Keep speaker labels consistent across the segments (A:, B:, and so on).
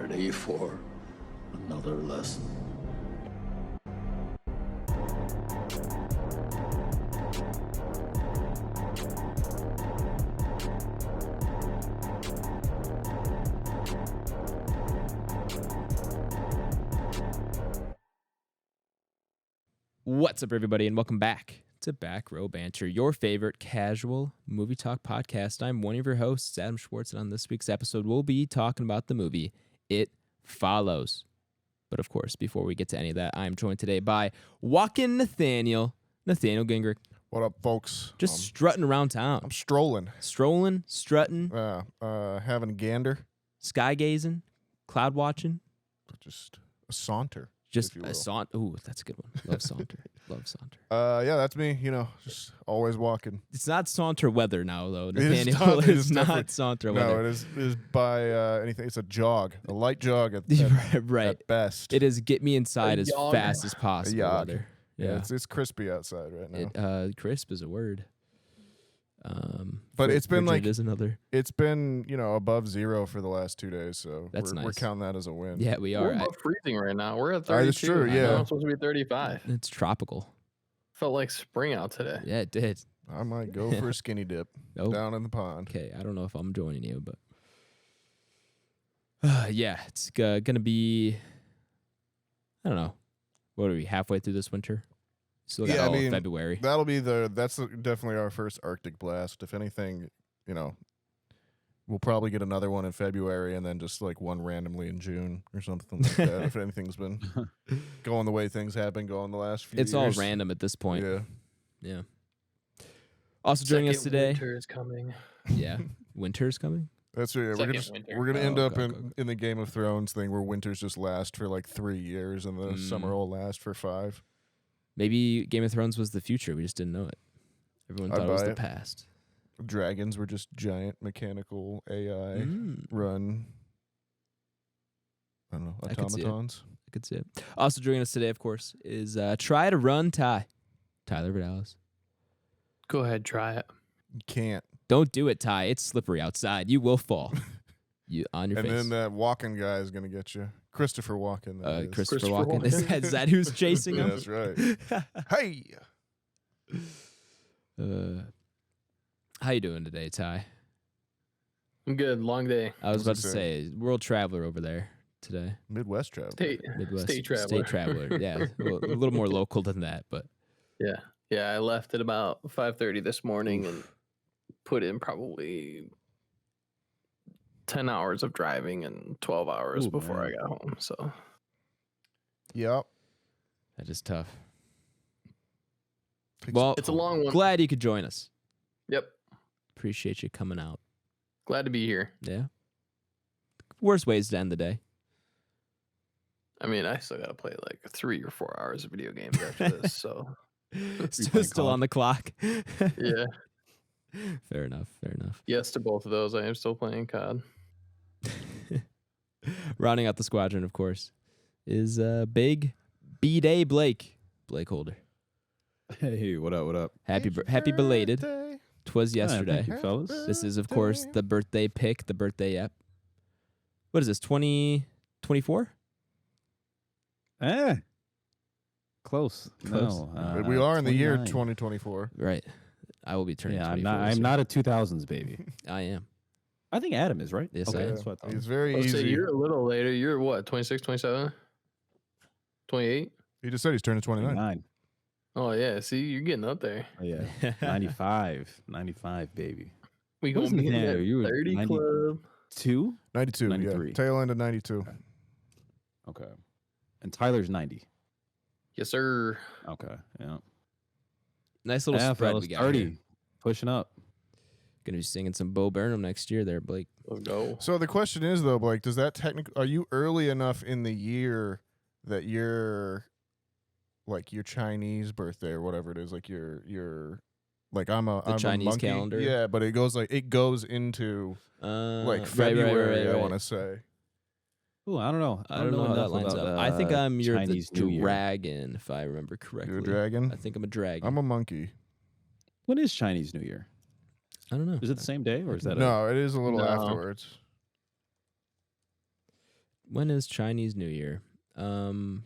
A: ready for another lesson?
B: What's up, everybody, and welcome back to Back Row Banter, your favorite casual movie talk podcast. I'm one of your hosts, Adam Schwartz, and on this week's episode, we'll be talking about the movie It Follows. But of course, before we get to any of that, I'm joined today by walking Nathaniel Gingrich.
C: What up, folks?
B: Just strutting around town.
C: I'm strolling.
B: Strutting,
C: Having a gander.
B: sky gazing, cloud watching.
C: Just a saunter.
B: Just
C: if you
B: a
C: will.
B: saunter. Ooh, that's a good one. Love saunter. Love saunter.
C: Yeah, that's me. You know, just always walking.
B: It's not saunter weather now, though.
C: It is
B: Nathaniel
C: not- it is
B: not
C: definitely-
B: saunter
C: No,
B: weather.
C: it is by anything. It's a jog, a light jog at
B: right.
C: at best.
B: It is get me inside
D: A
B: as
D: yog.
B: fast as possible
C: yog.
B: weather.
C: Yeah, it's crispy outside right now.
B: Crisp is a word.
C: But it's been
B: frigid
C: like-
B: is another.
C: It's been above 0 for the last 2 days, so
B: That's
C: we're
B: nice.
C: counting that as a win.
B: Yeah, we
D: We're
B: are.
D: above freezing right now. We're at 32.
C: That's true,
D: I
C: yeah.
D: know it's supposed to be 35.
B: It's tropical.
D: Felt like spring out today.
B: Yeah, it did.
C: I might go for a skinny dip
B: Oh,
C: down in the pond.
B: okay. I don't know if I'm joining you, but yeah, it's gonna be. I don't know. What are we halfway through this winter? Still got
C: Yeah, I
B: all of
C: mean,
B: February.
C: That'll be definitely our first Arctic blast. If anything, we'll probably get another one in February and then just like one randomly in June or something like that. If anything's been going the way things have been going the last few
B: It's all
C: years.
B: random at this point.
C: Yeah.
B: Yeah. Also joining us
D: Second
B: today.
D: Winter is coming.
B: Yeah, winter's coming.
C: That's right.
D: Second winter.
C: We're gonna end
B: Oh,
C: up
B: go,
C: in,
B: go, go.
C: in the Game of Thrones thing where winters just last for like 3 years and the summer will last for 5.
B: Maybe Game of Thrones was the future. We just didn't know it. Everyone
C: I'd
B: thought it was
C: buy
B: the
C: it.
B: past.
C: Dragons were just giant mechanical AI run. I don't know,
B: I could see it.
C: automatons.
B: I could see it. Also joining us today, of course, is Try to Run Ty. Tyler Vidalis.
D: Go ahead, try it.
C: You can't.
B: Don't do it, Ty. It's slippery outside. You will fall. You on your
C: And
B: face.
C: then that Walken guy is gonna get you. Christopher Walken. that is.
B: Christopher
D: Christopher
B: Walken.
D: Walken.
B: Is that who's chasing
C: Yeah,
B: him?
C: that's right. Hey.
B: How you doing today, Ty?
D: I'm good. Long day.
B: I was
C: What's
B: about
C: it
B: to
C: say?
B: say, world traveler over there today.
C: Midwest travel.
B: Midwest
D: State traveler.
B: State traveler. Yeah, a little more local than that, but
D: Yeah, I left at about 5:30 this morning and put in probably 10 hours of driving and 12 hours
B: Ooh,
D: before
B: man.
D: I got home. So
C: Yep.
B: that is tough.
C: Takes
B: Well,
D: it's a long one.
B: glad you could join us.
D: Yep.
B: Appreciate you coming out.
D: Glad to be here.
B: Yeah. Worst ways to end the day.
D: I mean, I still got to play like 3 or 4 hours of video games after this. So,
B: Still on the clock.
D: yeah.
B: Fair enough. Fair enough.
D: Yes to both of those. I am still playing COD.
B: Rounding out the squadron, of course, is Big B-Day BlakeHolder.
E: Hey, what up? What up?
B: Happy belated.
C: birthday.
B: 'Twas yesterday.
E: Thank you, fellas.
B: This is, of course, the birthday pick, the birthday app. What is this, 2024?
E: Close.
B: Close.
E: No,
C: We are in the year
E: 29.
C: 2024.
B: Right. I will be turning
E: Yeah,
B: 24
E: I'm
B: this year.
E: not a 2000s baby.
B: I am.
E: I think Adam is right.
B: Yes, I
E: okay,
B: am.
E: that's what I thought.
C: It's very
D: Oh, so
C: easy.
D: you're a little later. You're what, 26, 27, 28?
C: He just said he's turning 29.
E: 29.
D: Oh, yeah. See, you're getting up there.
E: Oh, yeah. 95, baby.
D: We
E: What
D: going
E: is
D: to be in
E: Nathaniel?
D: that
E: You were
D: 30
E: 90
D: club.
E: 2?
C: 92.
E: 93.
C: Yeah. Tail end of 92.
E: Okay. And Tyler's 90.
D: Yes, sir.
E: Okay. Yeah.
B: Nice little
E: Yeah,
B: spread
E: fellas,
B: we got
E: 30.
B: here.
E: Pushing up.
B: Gonna be singing some Bo Burnham next year there, Blake.
D: Let's go.
C: So the question is though, Blake, does that are you early enough in the year that you're like your Chinese birthday or whatever it is, like your like I'm a
B: Chinese
C: monkey.
B: calendar?
C: Yeah, but it goes into like
B: Right,
C: February, I
B: right.
C: want to say.
E: Ooh, I don't know.
B: I don't know how that
E: enough
B: lines
E: about,
B: up. I think I'm the
E: Chinese New Year.
B: dragon, if I remember correctly.
C: You're a dragon?
B: I think I'm a dragon.
C: I'm a monkey.
E: When is Chinese New Year?
B: I don't know.
E: Is it the same day or is that
C: No, it is a little
D: No.
C: afterwards.
B: When is Chinese New Year?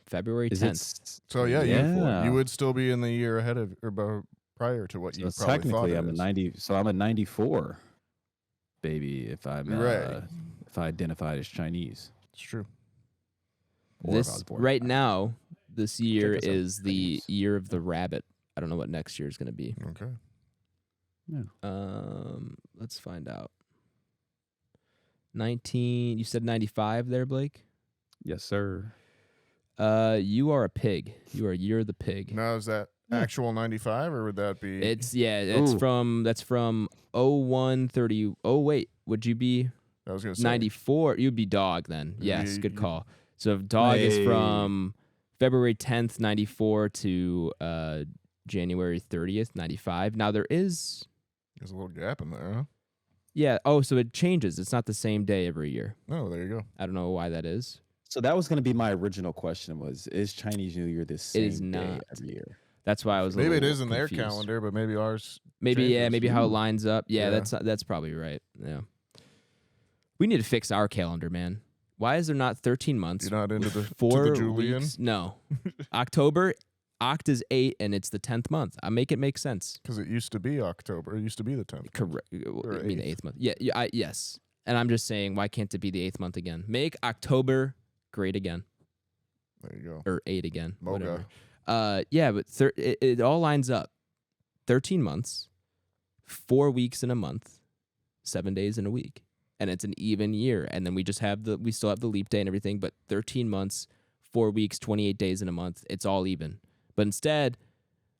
B: February
E: Is
B: 10th.
C: So yeah,
E: Yeah.
C: you would still be in the year ahead of prior to what
E: So
C: you probably thought.
E: technically,
C: it
E: I'm a
C: is.
E: 90. So I'm a 94 baby if I'm
C: Right.
E: if I identified as Chinese.
C: It's true.
E: Or if I
B: This
E: was born
B: right
E: in-
B: now, this year
E: us out,
B: is the
E: Chinese.
B: year of the rabbit. I don't know what next year is going to be.
C: Okay.
B: Let's find out. 19. You said 95 there, Blake.
E: Yes, sir.
B: You are a pig. You are year of the pig.
C: Now is that actual 95 or would that be?
B: It's
E: Ooh.
B: that's from 0130. Oh wait, would you be
C: I was gonna say
B: 94? You'd be dog then.
C: You'd
B: Yes,
C: be-
B: good
C: you-
B: call. So dog is
E: Hey.
B: from February 10th, 94 to January 30th, 95. Now there's
C: There's a little gap in there, huh?
B: yeah. Oh, so it changes. It's not the same day every year.
C: Oh, there you go.
B: I don't know why that is.
E: So that was going to be my original question: is Chinese New Year the same
B: is
E: day
B: not.
E: every year?
B: That's why I was.
C: Maybe it
B: little
C: is in their
B: confused.
C: calendar, but maybe ours.
B: Maybe
C: changes.
B: maybe how it
E: Ooh.
B: lines up. Yeah,
C: Yeah.
B: that's probably right. Yeah. We need to fix our calendar, man. Why is there not 13 months?
C: You're not into the
B: 4
C: to the Julian.
B: weeks? No. October, Oct is 8, and it's the 10th month. I make it make sense.
C: Because it used to be October. It used to be the 10th.
B: Correct.
C: Or
B: I mean the
C: 8th.
B: 8th month. Yeah, yes. And I'm just saying, why can't it be the 8th month again? Make October great again,
C: There you go.
B: or 8 again,
C: Moga.
B: whatever. Yeah, but it all lines up. 13 months, 4 weeks in a month, 7 days in a week, and it's an even year. And then we still have the leap day and everything, but 13 months, 4 weeks, 28 days in a month. It's all even. But instead,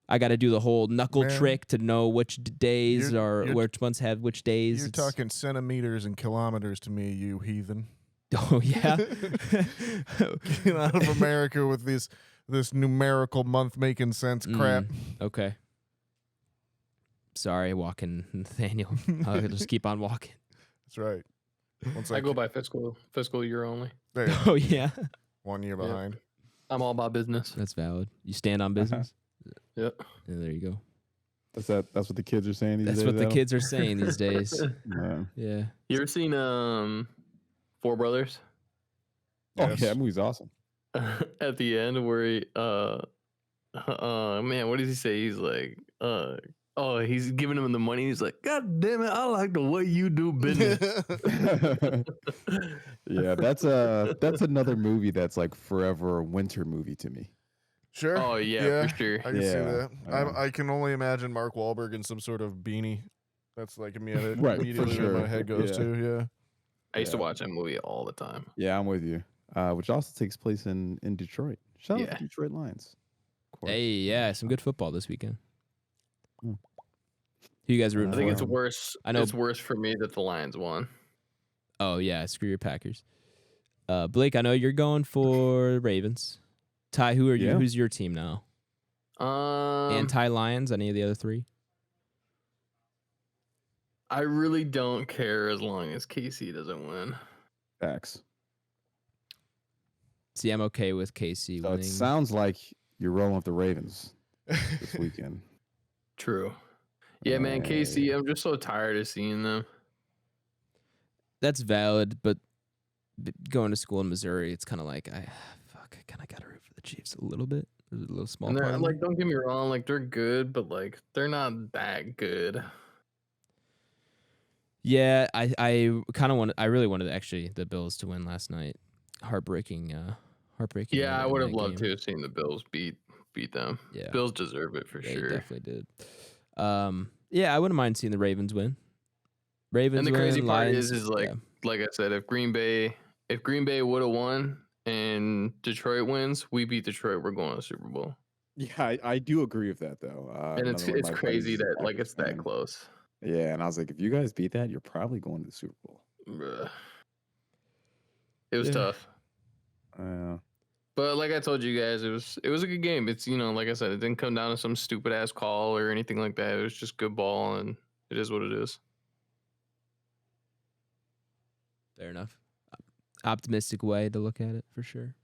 B: I got to do the whole knuckle
C: Man,
B: trick to know which days
C: you're-
B: which months have which days.
C: You're
B: It's-
C: talking centimeters and kilometers to me, you heathen.
B: Oh yeah.
C: Get out of America with this numerical month making sense crap.
B: Okay. Sorry, walking Nathaniel. I'll just keep on walking.
C: That's right. Once
D: I go by fiscal year only.
C: there, you go.
B: Oh yeah.
C: 1 year
D: Yeah.
C: behind.
D: I'm all about business.
B: That's valid. You stand on business.
D: Yep.
B: Yeah, there you go.
E: That's what the kids are saying these
B: That's
E: days.
B: what the
E: Adam?
B: kids are saying these days.
E: Yeah.
B: Yeah.
D: You ever seen Four Brothers?
E: Oh
C: Yes.
E: yeah, that movie's awesome.
D: At the end where he man, what does he say? He's like he's giving him the money. He's like, God damn it, I like the way you do business.
E: Yeah, that's another movie that's like forever a winter movie to me.
C: Sure.
D: Oh yeah, for sure.
C: I can see
E: Yeah,
C: that.
E: yeah.
C: I can only imagine Mark Wahlberg in some sort of beanie. That's like immediately,
E: Right, for
C: immediately where my
E: sure.
C: head goes
E: Yeah.
C: to. Yeah.
D: I used to
E: Yeah.
D: watch that movie all the time.
E: Yeah, I'm with you. Which also takes place in Detroit. Shout out
D: Yeah.
E: to Detroit Lions. Of course.
B: Hey, yeah, some good football this weekend.
E: Hmm.
B: Who you guys rooting
D: I think
B: for?
D: it's worse.
B: I know-
D: It's worse for me that the Lions won.
B: Oh yeah, screw your Packers. Blake, I know you're going for Ravens. Ty, who are you?
E: Yeah.
B: Who's your team now? Anti-Lions? Any of the other three?
D: I really don't care as long as KC doesn't win.
E: Facts.
B: See, I'm okay with KC
E: So
B: winning.
E: it sounds like you're rolling with the Ravens this weekend.
D: True. Yeah, man, KC, I'm just so tired of seeing them.
B: That's valid, but going to school in Missouri, it's kind of like I kind of got to root for the Chiefs a little bit. There's a little small
D: And
B: part
D: they're
B: of me.
D: like, don't get me wrong, like they're good, but like they're not that good.
B: Yeah, I kind of wanted. I really wanted actually the Bills to win last night. Heartbreaking.
D: Yeah, I
B: in
D: would have
B: that
D: loved to
B: game.
D: have seen the Bills beat them.
B: Yeah,
D: Bills deserve it for
B: they
D: sure.
B: definitely did. Yeah, I wouldn't mind seeing the Ravens win. Ravens
D: And the
B: win,
D: crazy part
B: Lions,
D: is like
B: yeah.
D: like I said, if Green Bay would have won and Detroit wins, we beat Detroit, we're going to the Super Bowl.
E: Yeah, I do agree with that though.
D: And it's
E: another one of my
D: crazy
E: buddies is a
D: that like
E: Packers
D: it's that
E: fan.
D: close.
E: Yeah, and I was like, if you guys beat that, you're probably going to the Super Bowl.
D: Bruh. It was
B: Yeah.
D: tough. But like I told you guys, it was a good game. It's, you know, like I said, it didn't come down to some stupid ass call or anything like that. It was just good ball, and it is what it is.
B: Fair enough. Optimistic way to look at it for sure.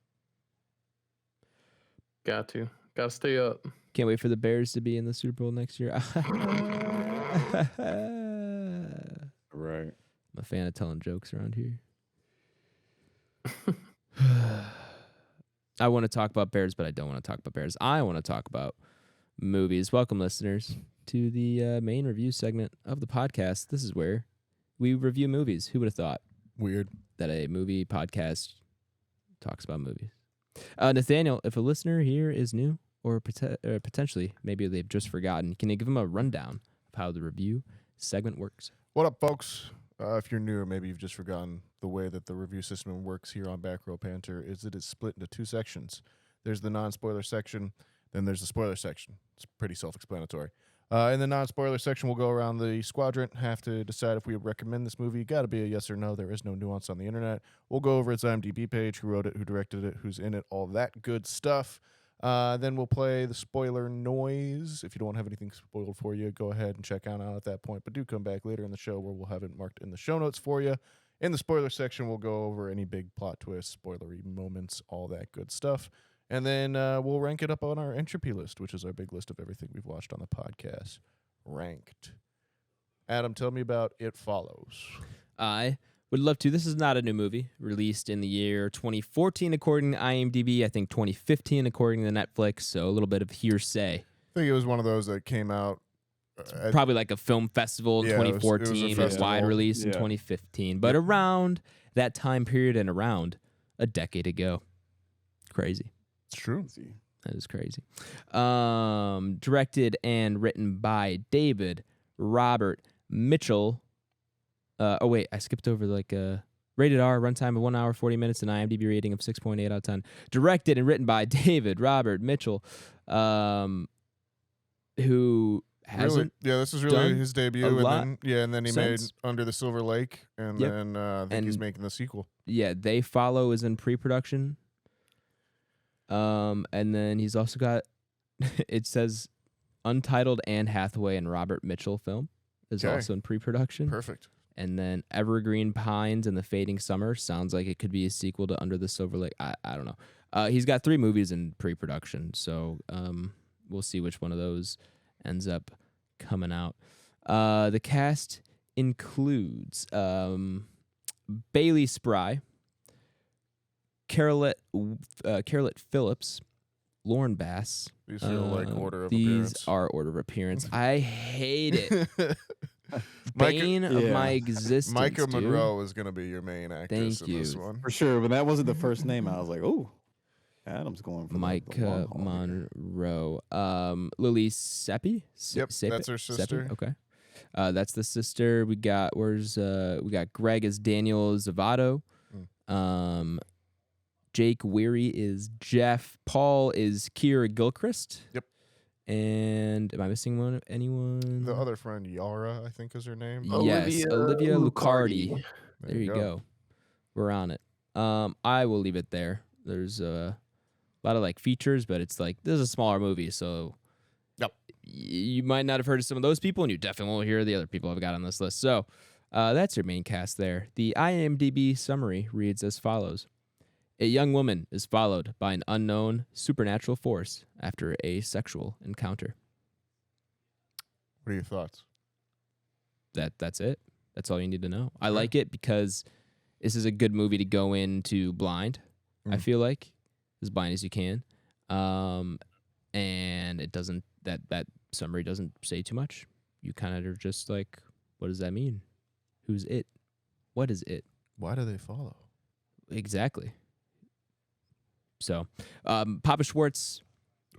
D: Got to stay up.
B: Can't wait for the Bears to be in the Super Bowl next year.
E: Right.
B: I'm a fan of telling jokes around here. I want to talk about bears, but I don't want to talk about bears. I want to talk about movies. Welcome, listeners, to the main review segment of the podcast. This is where we review movies. Who would have thought
C: Weird.
B: that a movie podcast talks about movies? Nathaniel, if a listener here is new or potentially maybe they've just forgotten, can you give them a rundown of how the review segment works?
C: What up, folks? If you're new, or maybe you've just forgotten the way that the review system works here on Back Row Banter, is it is split into two sections. There's the non-spoiler section, then there's the spoiler section. It's pretty self-explanatory. In the non-spoiler section, we'll go around the quadrant, have to decide if we recommend this movie. Got to be a yes or no. There is no nuance on the internet. We'll go over its IMDb page, who wrote it, who directed it, who's in it, all that good stuff. Then we'll play the spoiler noise. If you don't have anything spoiled for you, go ahead and check out at that point. But do come back later in the show where we'll have it marked in the show notes for you. In the spoiler section, we'll go over any big plot twists, spoilery moments, all that good stuff. And then we'll rank it up on our Entropy list, which is our big list of everything we've watched on the podcast. Ranked. Adam, tell me about It Follows.
B: I would love to. This is not a new movie. Released in the year 2014, according to IMDb. I think 2015, according to Netflix. So a little bit of hearsay.
C: I think it was one of those that came out.
B: Probably like a film festival in
C: Yeah, it was- it was a
B: 2014, a
C: festival.
B: wide release in
E: Yeah.
B: 2015. But around that time period and around a decade ago. Crazy.
C: It's true.
B: That is crazy. Directed and written by David Robert Mitchell. I skipped over rated R, runtime of 1 hour, 40 minutes, and IMDb rating of 6.8 out of 10. Directed and written by David Robert Mitchell, who hasn't.
C: This is
B: done
C: really his debut.
B: a
C: And
B: lot
C: then he
B: since.
C: made Under the Silver Lake, and
B: Yep.
C: then I think he's
B: And-
C: making the sequel.
B: Yeah, They Follow is in pre-production. And then he's also got, it says Untitled Anne Hathaway and Robert Mitchell film is
C: Okay.
B: also in pre-production.
C: Perfect.
B: And then Evergreen Pines and the Fading Summer sounds like it could be a sequel to Under the Silver Lake. I don't know. He's got 3 movies in pre-production, so we'll see which one of those ends up coming out. The cast includes Bailey Spry, Carolette Phillips, Lauren Bass.
C: These feel like order of
B: These
C: appearance.
B: are order of appearance. I hate it.
C: Micah,
B: Bane of
E: Yeah.
B: my existence.
C: Micah
B: dude.
C: Monroe is going to be your main actress
B: Thank
C: in this
B: you.
C: one.
E: For sure, but that wasn't the first name. I was like, oh, Adam's going for the
B: Micah
E: long haul here.
B: Monroe. Lily Seppi?
C: Yep, that's her sister.
B: Okay. That's the sister. We got we got Greg as Daniel Zavato. Jake Weary is Jeff. Paul is Keira Gilchrist.
C: Yep.
B: And am I missing anyone?
C: The other friend, Yara, I think is her name.
B: Yes, Olivia Lucardi.
C: There
B: There you go. We're on it. I will leave it there. There's a lot of features, but it's this is a smaller movie, so
C: Yep.
B: You might not have heard of some of those people, and you definitely won't hear the other people I've got on this list. So that's your main cast there. The IMDb summary reads as follows. A young woman is followed by an unknown supernatural force after a sexual encounter.
C: What are your thoughts?
B: That's it. That's all you need to know. I like it because this is a good movie to go into blind. I feel like as blind as you can, and it doesn't that summary doesn't say too much. You kind of are just like, what does that mean? Who's it? What is it?
C: Why do they follow?
B: Exactly. So, Papa Schwartz,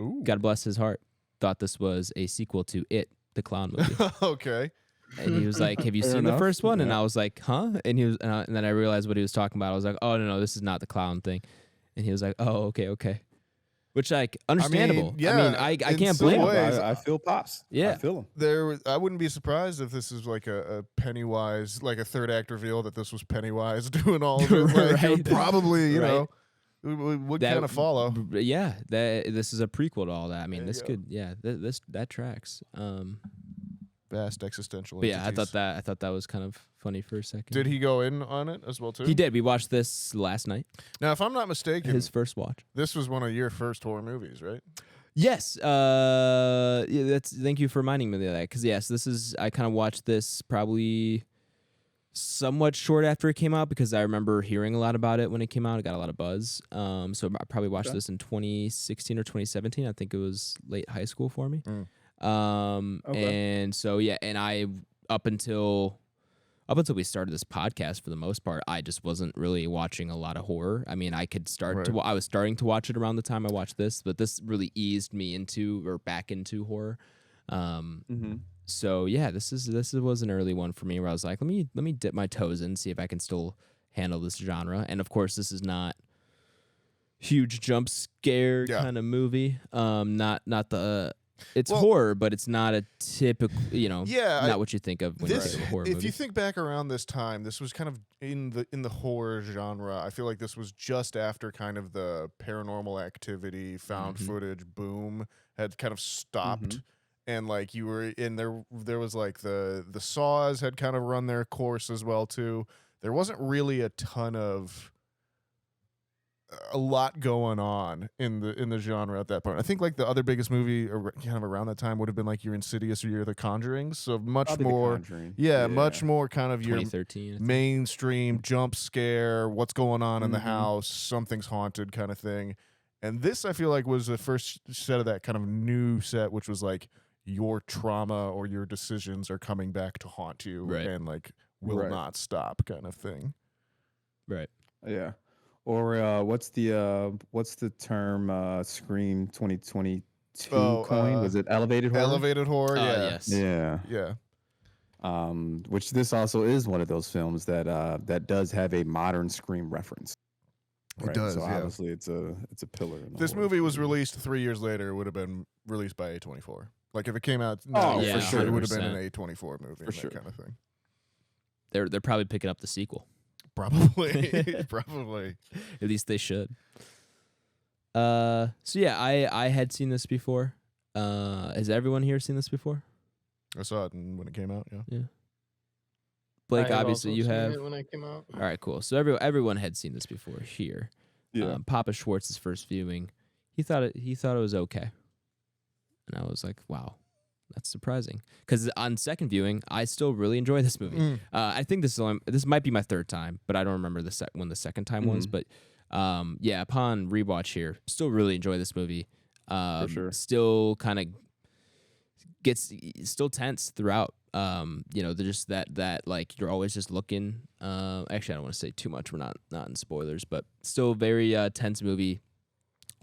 C: Ooh.
B: God bless his heart, thought this was a sequel to It, the clown movie.
C: Okay.
B: And he was like, have you
E: Fair
B: seen the
E: enough.
B: first one? And
E: Yeah.
B: I was like, huh? And he was, and then I realized what he was talking about. I was like, oh, no, this is not the clown thing. And he was like, oh, okay. Which, understandable.
C: yeah,
B: I
C: in
B: can't
C: some
B: blame him.
C: ways-
E: I feel Pops.
B: Yeah.
E: I feel him.
C: I wouldn't be surprised if this is like a Pennywise, like a third act reveal that this was Pennywise doing all of it. Like, it would
B: Right.
C: probably, you
B: Right.
C: know, would kind of follow.
B: Yeah, this is a prequel to all that. I mean,
C: There
B: this
C: you
B: could, yeah, that tracks.
C: Vast existential.
B: But yeah, I
C: entities.
B: thought that was kind of funny for a second.
C: Did he go in on it as well too?
B: He did. We watched this last night.
C: Now, if I'm not mistaken,
B: His first watch.
C: this was one of your first horror movies, right?
B: Yes. Thank you for reminding me of that. Because yes, I kind of watched this probably somewhat short after it came out because I remember hearing a lot about it when it came out. It got a lot of buzz. So I probably watched this in 2016 or 2017. I think it was late high school for me. And so yeah, and I up until we started this podcast, for the most part, I just wasn't really watching a lot of horror. I mean, I could start to I was starting to watch it around the time I watched this, but this really eased me into or back into horror. So yeah, this was an early one for me where I was like, let me dip my toes in, see if I can still handle this genre. And of course, this is not huge jump scare kind of movie. Not the it's horror, but it's not a typical, not what you think of when you think of a horror movie.
C: If you think back around this time, this was kind of in the horror genre. I feel like this was just after kind of the Paranormal Activity, found footage boom had kind of stopped. And like you were in there was like the Saws had kind of run their course as well too. There wasn't really a lot going on in the genre at that point. I think like the other biggest movie kind of around that time would have been like your Insidious or your The Conjuring. So much more, much more kind of your
B: 2013
C: mainstream jump scare, what's going on in the house, something's haunted kind of thing. And this I feel like was the first set of that kind of new set, which was like your trauma or your decisions are coming back to haunt you and like will not stop kind of thing.
B: Right.
E: Yeah. Or what's the term Scream 2022 coin? Was it elevated horror?
C: Elevated horror,
B: Yes.
E: Yeah. Which this also is one of those films that does have a modern Scream reference.
C: It does,
E: so obviously it's a pillar.
C: This movie was released 3 years later. It would have been released by A24. Like if it came out now, for sure, it would have been an A24 movie,
E: for sure,
C: that kind of thing.
B: They're probably picking up the sequel.
C: Probably, probably.
B: At least they should. So yeah, I had seen this before. Has everyone here seen this before?
C: I saw it when it came out. Yeah.
B: Blake, obviously you have.
D: It when it came out.
B: All right, cool. So everyone had seen this before here.
E: Yeah.
B: Papa Schwartz's first viewing, he thought it was okay, and I was like, wow, that's surprising. Because on second viewing, I still really enjoy this movie. I think this might be my third time, but I don't remember when the second time was. But upon rewatch here, still really enjoy this movie.
E: For sure.
B: Still kind of gets still tense throughout. They're just that like you're always just looking. Actually, I don't want to say too much. We're not in spoilers, but still very tense movie.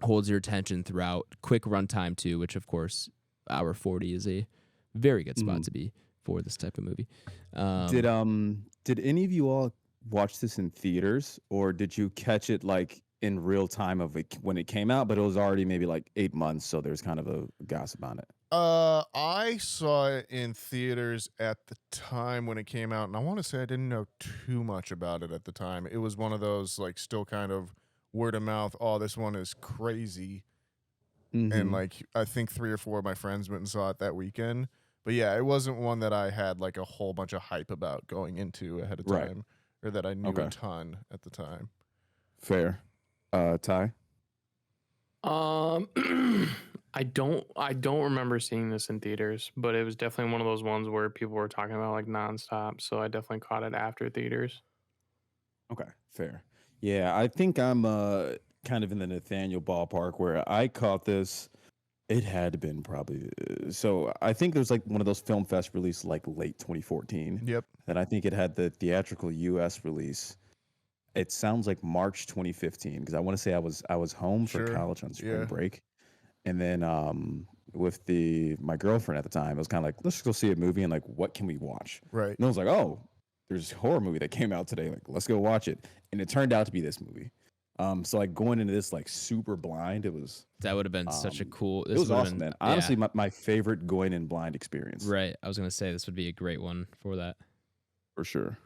B: Holds your attention throughout. Quick runtime too, which of course, hour 40 is a very good spot to be for this type of movie.
E: Did any of you all watch this in theaters, or did you catch it like in real time of it when it came out? But it was already maybe like 8 months, so there's kind of a gossip on it.
C: I saw it in theaters at the time when it came out, and I want to say I didn't know too much about it at the time. It was one of those like still kind of word of mouth. Oh, this one is crazy. And like I think 3 or 4 of my friends went and saw it that weekend. But yeah, it wasn't one that I had like a whole bunch of hype about going into ahead of time, or that I knew a ton at the time.
E: Fair. Ty?
D: I don't remember seeing this in theaters, but it was definitely one of those ones where people were talking about like nonstop. So I definitely caught it after theaters.
E: Okay, fair. Yeah, I think I'm kind of in the Nathaniel ballpark where I caught this. It had to been probably so. I think there's like one of those film fest released like late 2014.
C: Yep.
E: And I think it had the theatrical US release. It sounds like March 2015 because I want to say I was home for college on spring break, and then with my girlfriend at the time, it was kind of like, let's go see a movie and like what can we watch?
C: Right.
E: And I was like, oh, there's a horror movie that came out today. Like, let's go watch it. And it turned out to be this movie. So like going into this like super blind,
B: that would have been such a cool.
E: It was awesome, man. Honestly, my favorite going in blind experience.
B: Right. I was gonna say this would be a great one for that.
E: For sure.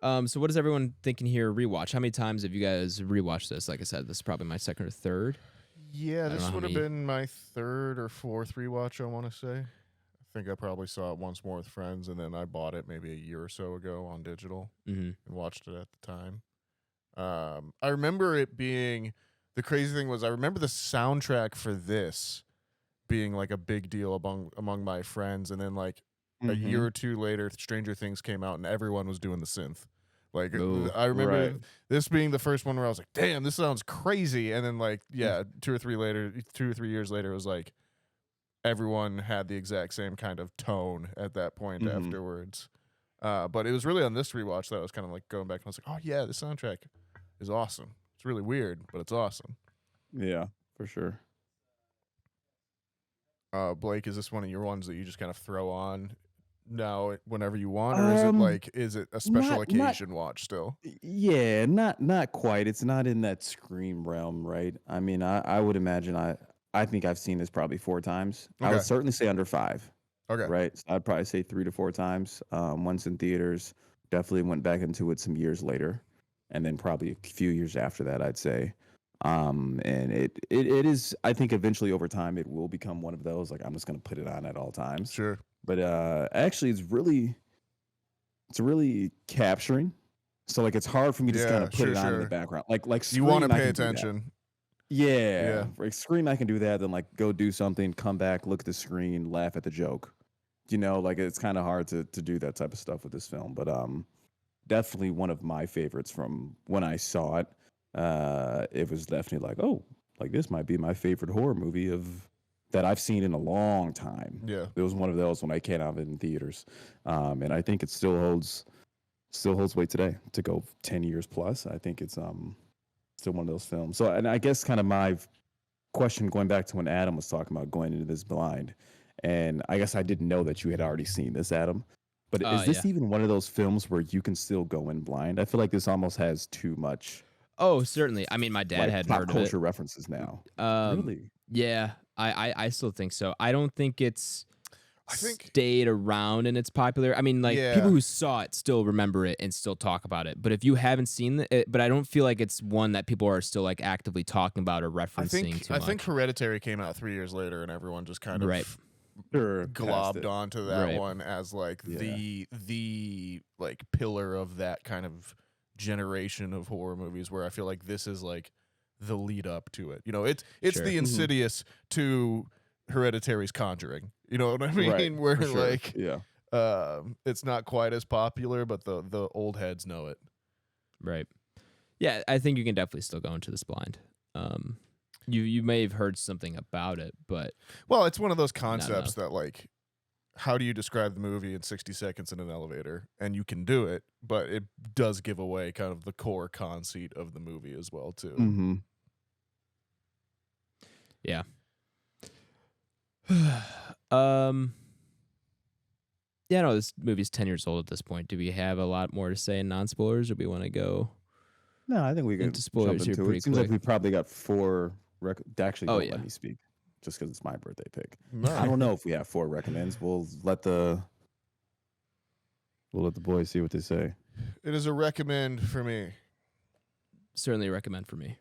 B: So what is everyone thinking here? Rewatch. How many times have you guys rewatched this? Like I said, this is probably my second or third.
C: Yeah, this would have been my third or fourth rewatch, I want to say. I think I probably saw it once more with friends, and then I bought it maybe a year or so ago on digital and watched it at the time. I remember it being, the crazy thing was I remember the soundtrack for this being like a big deal among my friends, and then like a year or two later, Stranger Things came out, and everyone was doing the synth. Like
B: Ooh,
C: I remember
E: right.
C: this being the first one where I was like, "Damn, this sounds crazy," and then like, yeah, 2 or 3 years later, it was like everyone had the exact same kind of tone at that point afterwards. But it was really on this rewatch that I was kind of like going back and I was like, "Oh yeah, the soundtrack is awesome. It's really weird, but it's awesome."
E: Yeah, for sure.
C: Blake, is this one of your ones that you just kind of throw on now whenever you want, or is it a special occasion watch still?
E: Yeah, not quite. It's not in that Scream realm, right? I mean, I would imagine I think I've seen this probably 4 times. I would certainly say under 5.
C: Okay.
E: Right. So I'd probably say 3 to 4 times. Once in theaters, definitely went back into it some years later, and then probably a few years after that, I'd say. And it is, I think eventually over time it will become one of those, like I'm just gonna put it on at all times.
C: Sure.
E: But actually it's really capturing. So like it's hard for me to just kind of put it on in the background. Like Scream,
C: you want to
E: I
C: pay
E: can do that.
C: attention.
E: Yeah. Like Scream, I can do that, then like go do something, come back, look at the screen, laugh at the joke. Like it's kind of hard to do that type of stuff with this film. But definitely one of my favorites from when I saw it. It was definitely like, oh, like this might be my favorite horror movie that I've seen in a long time.
C: Yeah.
E: It was one of those when I came out in theaters. And I think it still holds weight today to go 10 years plus. I think it's still one of those films. So, and I guess kind of my question going back to when Adam was talking about going into this blind, and I guess I didn't know that you had already seen this, Adam. But is this even one of those films where you can still go in blind? I feel like this almost has too much.
B: Oh, certainly. I mean, my dad hadn't heard of it.
E: Pop culture references now. Really?
B: Yeah, I still think so. I don't think it's stayed around and it's popular. I mean, like people who saw it still remember it and still talk about it. But if you haven't seen it, but I don't feel like it's one that people are still like actively talking about or referencing too much.
C: I think Hereditary came out 3 years later, and everyone just kind of globbed onto that one as like the like pillar of that kind of generation of horror movies, where I feel like this is like the lead up to it. It's the Insidious to Hereditary's Conjuring. You know what I mean?
E: Right,
C: where
E: sure.
C: like it's not quite as popular, but the old heads know it.
B: Right. Yeah, I think you can definitely still go into this blind. You may have heard something about it, but
C: it's one of those concepts that like, how do you describe the movie in 60 seconds in an elevator? And you can do it, but it does give away kind of the core conceit of the movie as well too.
E: Mm-hmm.
B: Yeah. Yeah, no, this movie's 10 years old at this point. Do we have a lot more to say in non-spoilers, or do we want to go?
E: No, I think we can
B: into spoilers here pretty
E: it. Seems
B: quick.
E: like we probably got 4. Actually, don't let me speak, just because it's my birthday pick. No. I don't know if we have 4 recommends. We'll let the boys see what they say.
C: It is a recommend for me.
B: Certainly a recommend for me.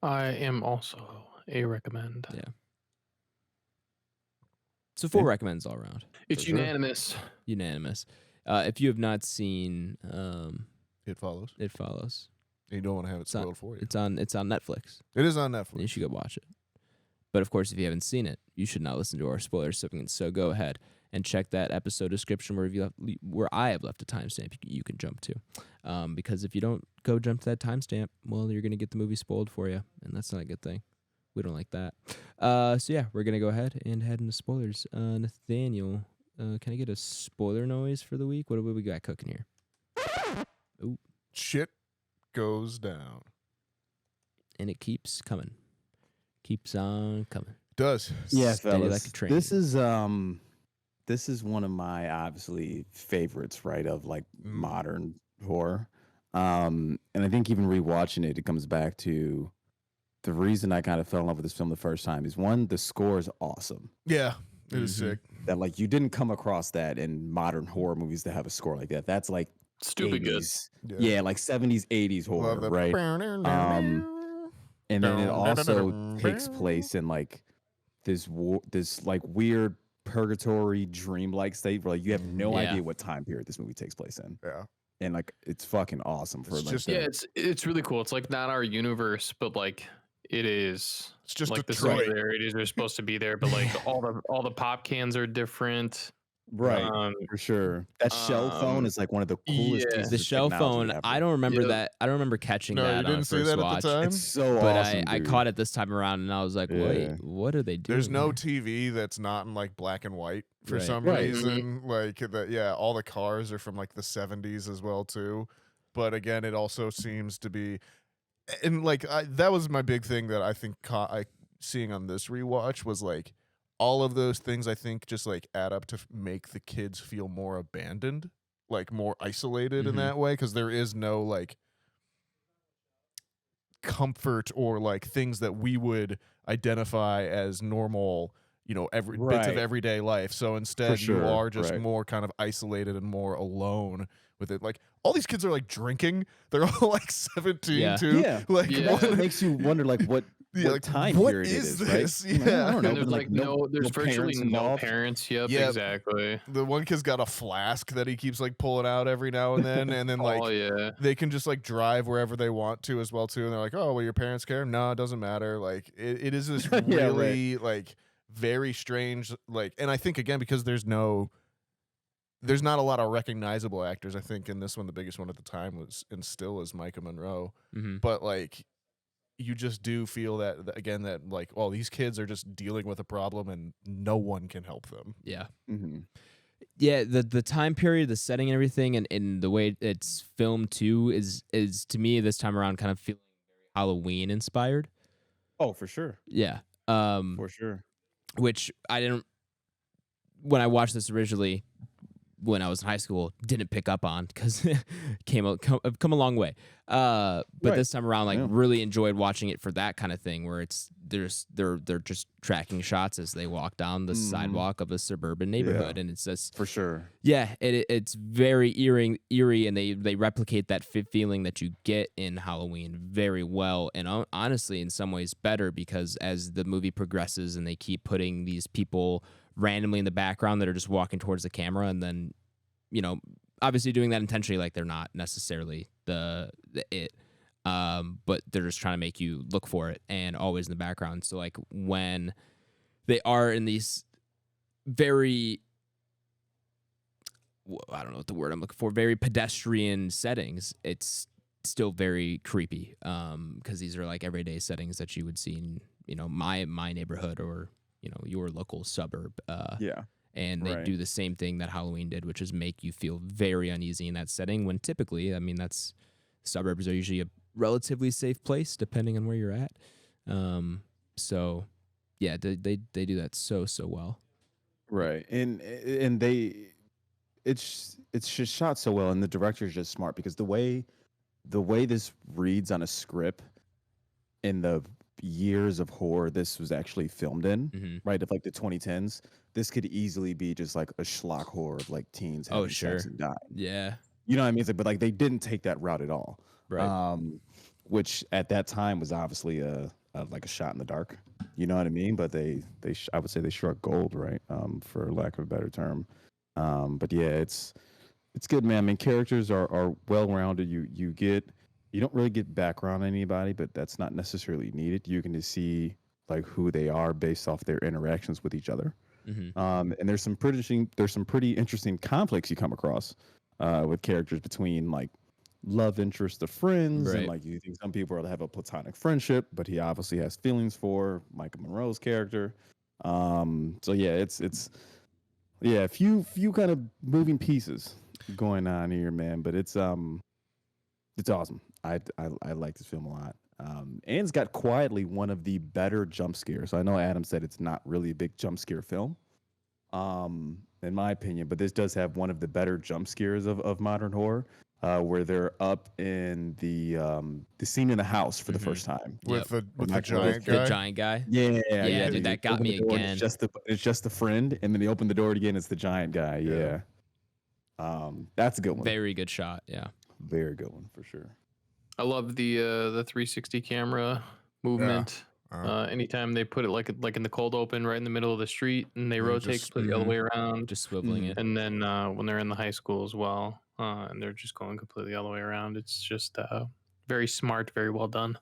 D: I am also a recommend.
B: Yeah. So 4 recommends all around.
D: It's unanimous.
B: Unanimous. If you have not seen
C: It Follows.
B: It Follows.
C: You don't want to have it spoiled for you.
B: It's on Netflix.
C: It is on Netflix.
B: You should go watch it. But of course, if you haven't seen it, you should not listen to our spoilers. So go ahead and check that episode description where I have left a timestamp you can jump to. Because if you don't go jump to that timestamp, well, you're going to get the movie spoiled for you, and that's not a good thing. We don't like that. So yeah, we're going to go ahead and head into spoilers. Nathaniel, can I get a spoiler noise for the week? What do we got cooking here? Ooh.
C: Shit goes down.
B: And it keeps coming. Keeps on coming.
C: It does.
E: Yeah,
B: Steady
E: fellas.
B: like a train.
E: This is one of my obviously favorites, right, of like modern horror. And I think even rewatching it comes back to the reason I kind of fell in love with this film the first time is, one, the score is awesome.
C: Yeah, it is sick.
E: That like you didn't come across that in modern horror movies that have a score like that. That's like
D: stupid
E: 80s,
D: good.
E: Yeah, like 70s, 80s horror, right? And then it also takes place in like this like weird purgatory dreamlike state where like you have no idea what time period this movie takes place in.
C: Yeah.
E: And like it's fucking awesome for
D: it's really cool. It's like not our universe, but like it is.
C: It's just
D: like
C: Detroit.
D: The similarities are supposed to be there, but like all the pop cans are different.
E: Right,
D: Um,
E: for sure. That shell phone is like one of the coolest
D: yeah.
E: pieces
B: The
E: of
B: shell
E: technology
B: phone, I
E: ever.
B: don't remember
D: Yep.
B: that. I don't remember catching
C: No, you
B: that on a
C: didn't see
B: first
C: that at the
B: watch.
C: time?
E: It's so
B: But
E: awesome,
B: I
E: dude.
B: caught it this time around, and I was like, wait,
E: Yeah.
B: what are they doing?
C: There's no
B: here?
C: TV that's not in like black and white for
B: Right.
C: some
E: Right.
C: reason. Like that, yeah. All the cars are from like the 70s as well too. But again, it also seems to be, and like that was my big thing that I think I seeing on this rewatch was like all of those things I think just like add up to make the kids feel more abandoned, like more isolated in
B: Mhm.
C: that way, because there is no like comfort or like things that we would identify as normal, you know, bits of
E: Right.
C: everyday life. So instead you
E: sure,
C: are just
E: right.
C: more kind of isolated and more alone with it. Like all these kids are like drinking. They're all like 17
B: Yeah.
C: too.
E: Yeah.
C: Like
D: Yeah.
C: what,
E: It makes you wonder, like, what
C: yeah, like,
E: time
C: what
E: period
C: is
E: it is,
C: this?
E: right?
C: Yeah.
E: I don't know.
D: And there's
E: but,
D: like no, there's virtually
E: parents
D: no
E: involved.
D: parents. Yep,
C: Yep.
D: exactly.
C: The one kid's got a flask that he keeps like pulling out every now and then, and then like
D: Oh yeah.
C: they can just like drive wherever they want to as well too, and they're like, oh well, your parents care. No, it doesn't matter. Like it is this
E: Yeah,
C: really like very strange, like, and I think again because there's not a lot of recognizable actors. I think in this one the biggest one at the time was and still is Micah Monroe,
B: Mhm.
C: but like you just do feel that again that like, well, these kids are just dealing with a problem and no one can help them.
B: Yeah.
E: Mm-hmm.
B: Yeah, the time period, the setting and everything, and the way it's filmed too is to me this time around kind of feeling very Halloween inspired.
E: Oh, for sure.
B: Yeah.
E: For sure.
B: Which I didn't when I watched this originally when I was in high school didn't pick up on because come a long way. But
E: Right.
B: this time around, like
E: Yeah.
B: really enjoyed watching it for that kind of thing where it's they're just tracking shots as they walk down the sidewalk of a suburban neighborhood, and it's just
E: For sure.
B: yeah, it's very eerie, and they replicate that feeling that you get in Halloween very well, and honestly, in some ways, better because as the movie progresses and they keep putting these people randomly in the background that are just walking towards the camera, and then, you know, obviously doing that intentionally, like they're not necessarily the it, but they're just trying to make you look for it, and always in the background. So like when they are in these very I don't know what the word I'm looking for, very pedestrian settings, it's still very creepy because these are like everyday settings that you would see in, you know, my neighborhood or, you know, your local suburb.
E: Yeah.
B: And they
E: Right.
B: do the same thing that Halloween did, which is make you feel very uneasy in that setting when typically, I mean, that's suburbs are usually a relatively safe place depending on where you're at. So yeah, they do that so well.
E: Right. And it's just shot so well, and the director's just smart because the way this reads on a script in the years of horror this was actually filmed in,
B: Mm-hmm.
E: right, of like the 2010s, this could easily be just like a schlock horror of like teens
B: Oh,
E: having sex
B: sure.
E: and dying.
B: Yeah.
E: You know what I mean? It's like, but like they didn't take that route at all.
B: Right.
E: Which at that time was obviously like a shot in the dark. You know what I mean? But I would say they struck gold, right? For lack of a better term. But yeah, it's good, man. I mean, characters are well rounded. You don't really get background on anybody, but that's not necessarily needed. You can just see like who they are based off their interactions with each other.
B: Mm-hmm.
E: And there's some pretty interesting conflicts you come across with characters between like love interest of friends,
B: Right.
E: and like you think some people have a platonic friendship, but he obviously has feelings for Micah Monroe's character. So yeah, it's a few kind of moving pieces going on here, man. But it's awesome. I like this film a lot. And it's got quietly one of the better jump scares. So I know Adam said it's not really a big jump scare film, in my opinion, but this does have one of the better jump scares of modern horror, where they're up in the scene in the house for the first time.
C: With
B: Yep.
C: the giant guy.
B: The giant guy.
E: Yeah,
B: dude, that got
E: open
B: me
E: the door and
B: again.
E: It's just the friend, and then they open the door again. It's the giant guy. Yeah. That's a good one.
B: Very good shot. Yeah.
E: Very good one for sure.
D: I love the 360 camera movement. Anytime they put it like in the cold open right in the middle of the street, and they rotate
C: just-
D: completely all the way around.
B: Just swiveling it.
D: And then when they're in the high school as well, and they're just going completely all the way around, it's just very smart, very well done.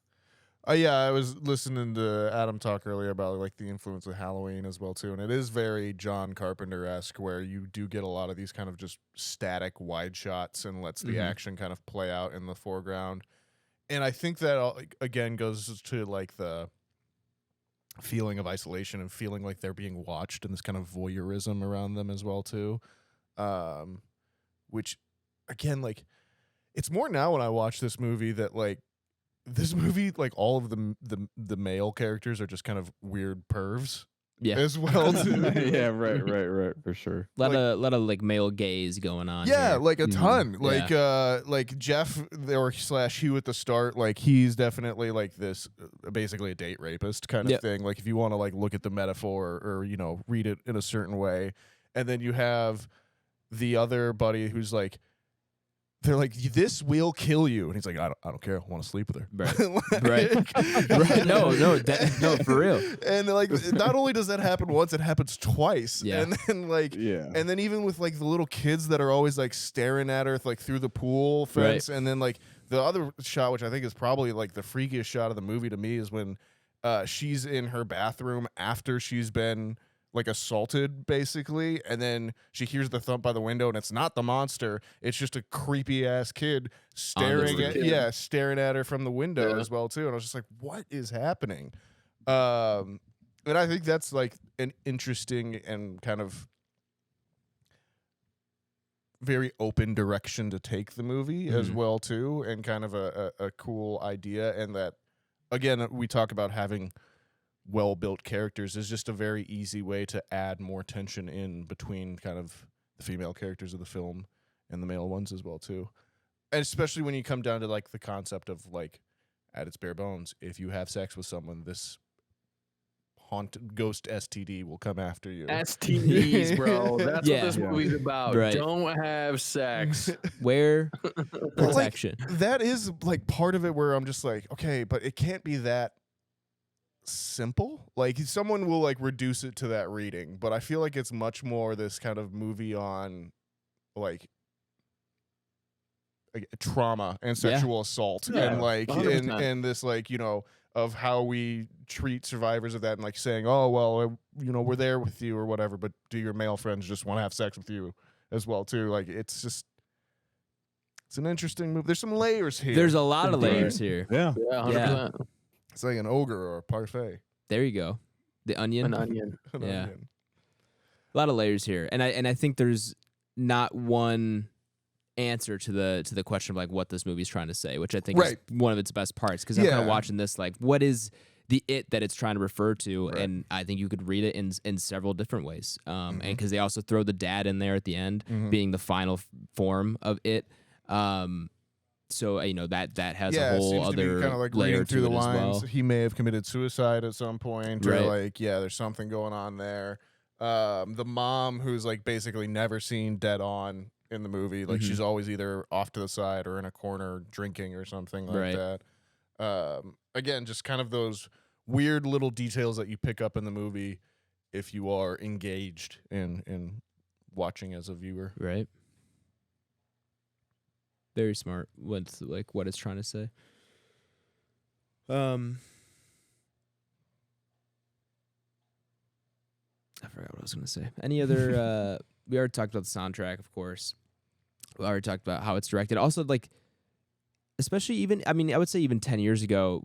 C: Yeah, I was listening to Adam talk earlier about like the influence of Halloween as well too, and it is very John Carpenter-esque, where you do get a lot of these kind of just static wide shots and lets the action kind of play out in the foreground. And I think that again goes to like the feeling of isolation and feeling like they're being watched, and this kind of voyeurism around them as well too. Which again, like, it's more now when I watch this movie that like this movie, like all of the male characters are just kind of weird pervs.
B: Yeah.
C: As well too.
E: Yeah, right, for sure.
B: Lot of like male gaze going on.
C: Yeah,
B: here.
C: like a ton.
B: Yeah.
C: Like Jeff or / Hugh at the start, like he's definitely like this basically a date rapist kind of thing. Like if you want to like look at the metaphor or you know read it in a certain way, and then you have the other buddy who's like, they're like, this will kill you, and he's like, I don't care, I want to sleep with her.
B: Right. Right. No, for real.
C: And like, not only does that happen once, it happens twice.
B: Yeah.
C: And then like, and then even with like the little kids that are always like staring at her like through the pool fence, and then like the other shot, which I think is probably like the freakiest shot of the movie to me, is when she's in her bathroom after she's been like assaulted basically, and then she hears the thump by the window, and it's not the monster, it's just a creepy ass kid staring at her from the window as well too. And I was just like, what is happening? And I think that's like an interesting and kind of very open direction to take the movie as well too, and kind of a cool idea. And that again, we talk about having well-built characters is just a very easy way to add more tension in between kind of the female characters of the film and the male ones as well too. And especially when you come down to like the concept of like, at its bare bones, if you have sex with someone, this ghost STD will come after you.
D: STDs, bro. That's what this movie's about.
B: Right.
D: Don't have sex.
B: Wear protection.
C: Like, that is like part of it where I'm just like, okay, but it can't be that simple. Like someone will like reduce it to that reading, but I feel like it's much more this kind of movie on like trauma and sexual assault and like and this like, you know, of how we treat survivors of that, and like saying, oh well, you know, we're there with you or whatever, but do your male friends just want to have sex with you as well too? Like it's an interesting movie. There's some layers here.
B: There's a lot of layers here.
E: Yeah.
D: 100%.
C: It's like an ogre or a parfait.
B: There you go. The onion.
D: An onion.
B: A lot of layers here, and I think there's not one answer to the question of like what this movie's trying to say, which I think is one of its best parts, because I'm kind of watching this like, what is the it that it's trying to refer to, and I think you could read it in several different ways, and because they also throw the dad in there at the end being the final form of it. So you know that has a whole other
C: kind of like
B: layer
C: reading through
B: to
C: the
B: it as
C: lines.
B: well.
C: He may have committed suicide at some point, or like there's something going on there. The mom, who's like basically never seen dead on in the movie, like she's always either off to the side or in a corner drinking or something like that. Again, just kind of those weird little details that you pick up in the movie if you are engaged in watching as a viewer.
B: Right. Very smart with like what it's trying to say. I forgot what I was going to say. Any other? We already talked about the soundtrack, of course. We already talked about how it's directed. Also, like, especially even, I mean, I would say even 10 years ago,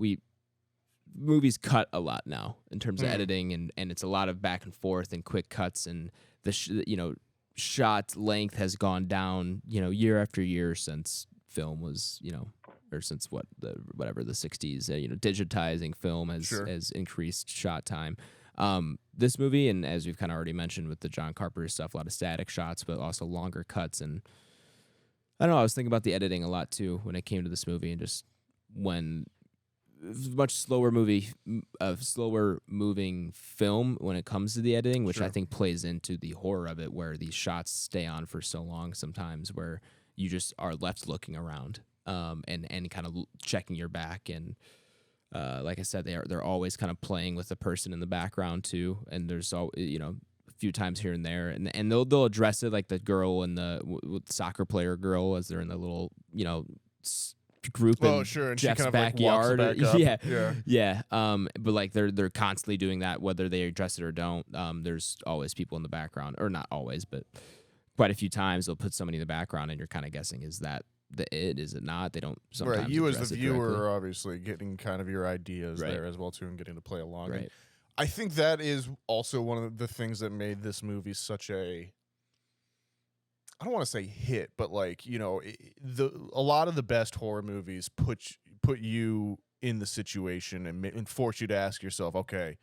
B: movies cut a lot now in terms of editing, and it's a lot of back and forth and quick cuts, and shot length has gone down, year after year since film was, or since the 60s, digitizing film has increased shot time. This movie, and as we've kind of already mentioned with the John Carpenter stuff, a lot of static shots, but also longer cuts. And I don't know, I was thinking about the editing a lot too when it came to this movie, and just when much slower moving film when it comes to the editing, which I think plays into the horror of it, where these shots stay on for so long sometimes, where you just are left looking around, and kind of checking your back. And like I said, they're always kind of playing with the person in the background too, and there's a few times here and there, and they'll address it, like the girl and the soccer player girl, as they're in the little group in
C: sure, and she
B: Jeff's
C: kind of, like, walks
B: backyard.
C: back up.
B: Yeah. Yeah. But like they're constantly doing that, whether they address it or don't. There's always people in the background, or not always, but quite a few times they'll put somebody in the background, and you're kind of guessing, is that is it not? They don't sometimes
C: Right, you as the
B: address it
C: viewer
B: directly.
C: are obviously getting kind of your ideas
B: Right.
C: there as well too, and getting to play along.
B: Right.
C: And I think that is also one of the things that made this movie such a, I don't want to say hit, but like, you know, a lot of the best horror movies put you in the situation and force you to ask yourself, okay,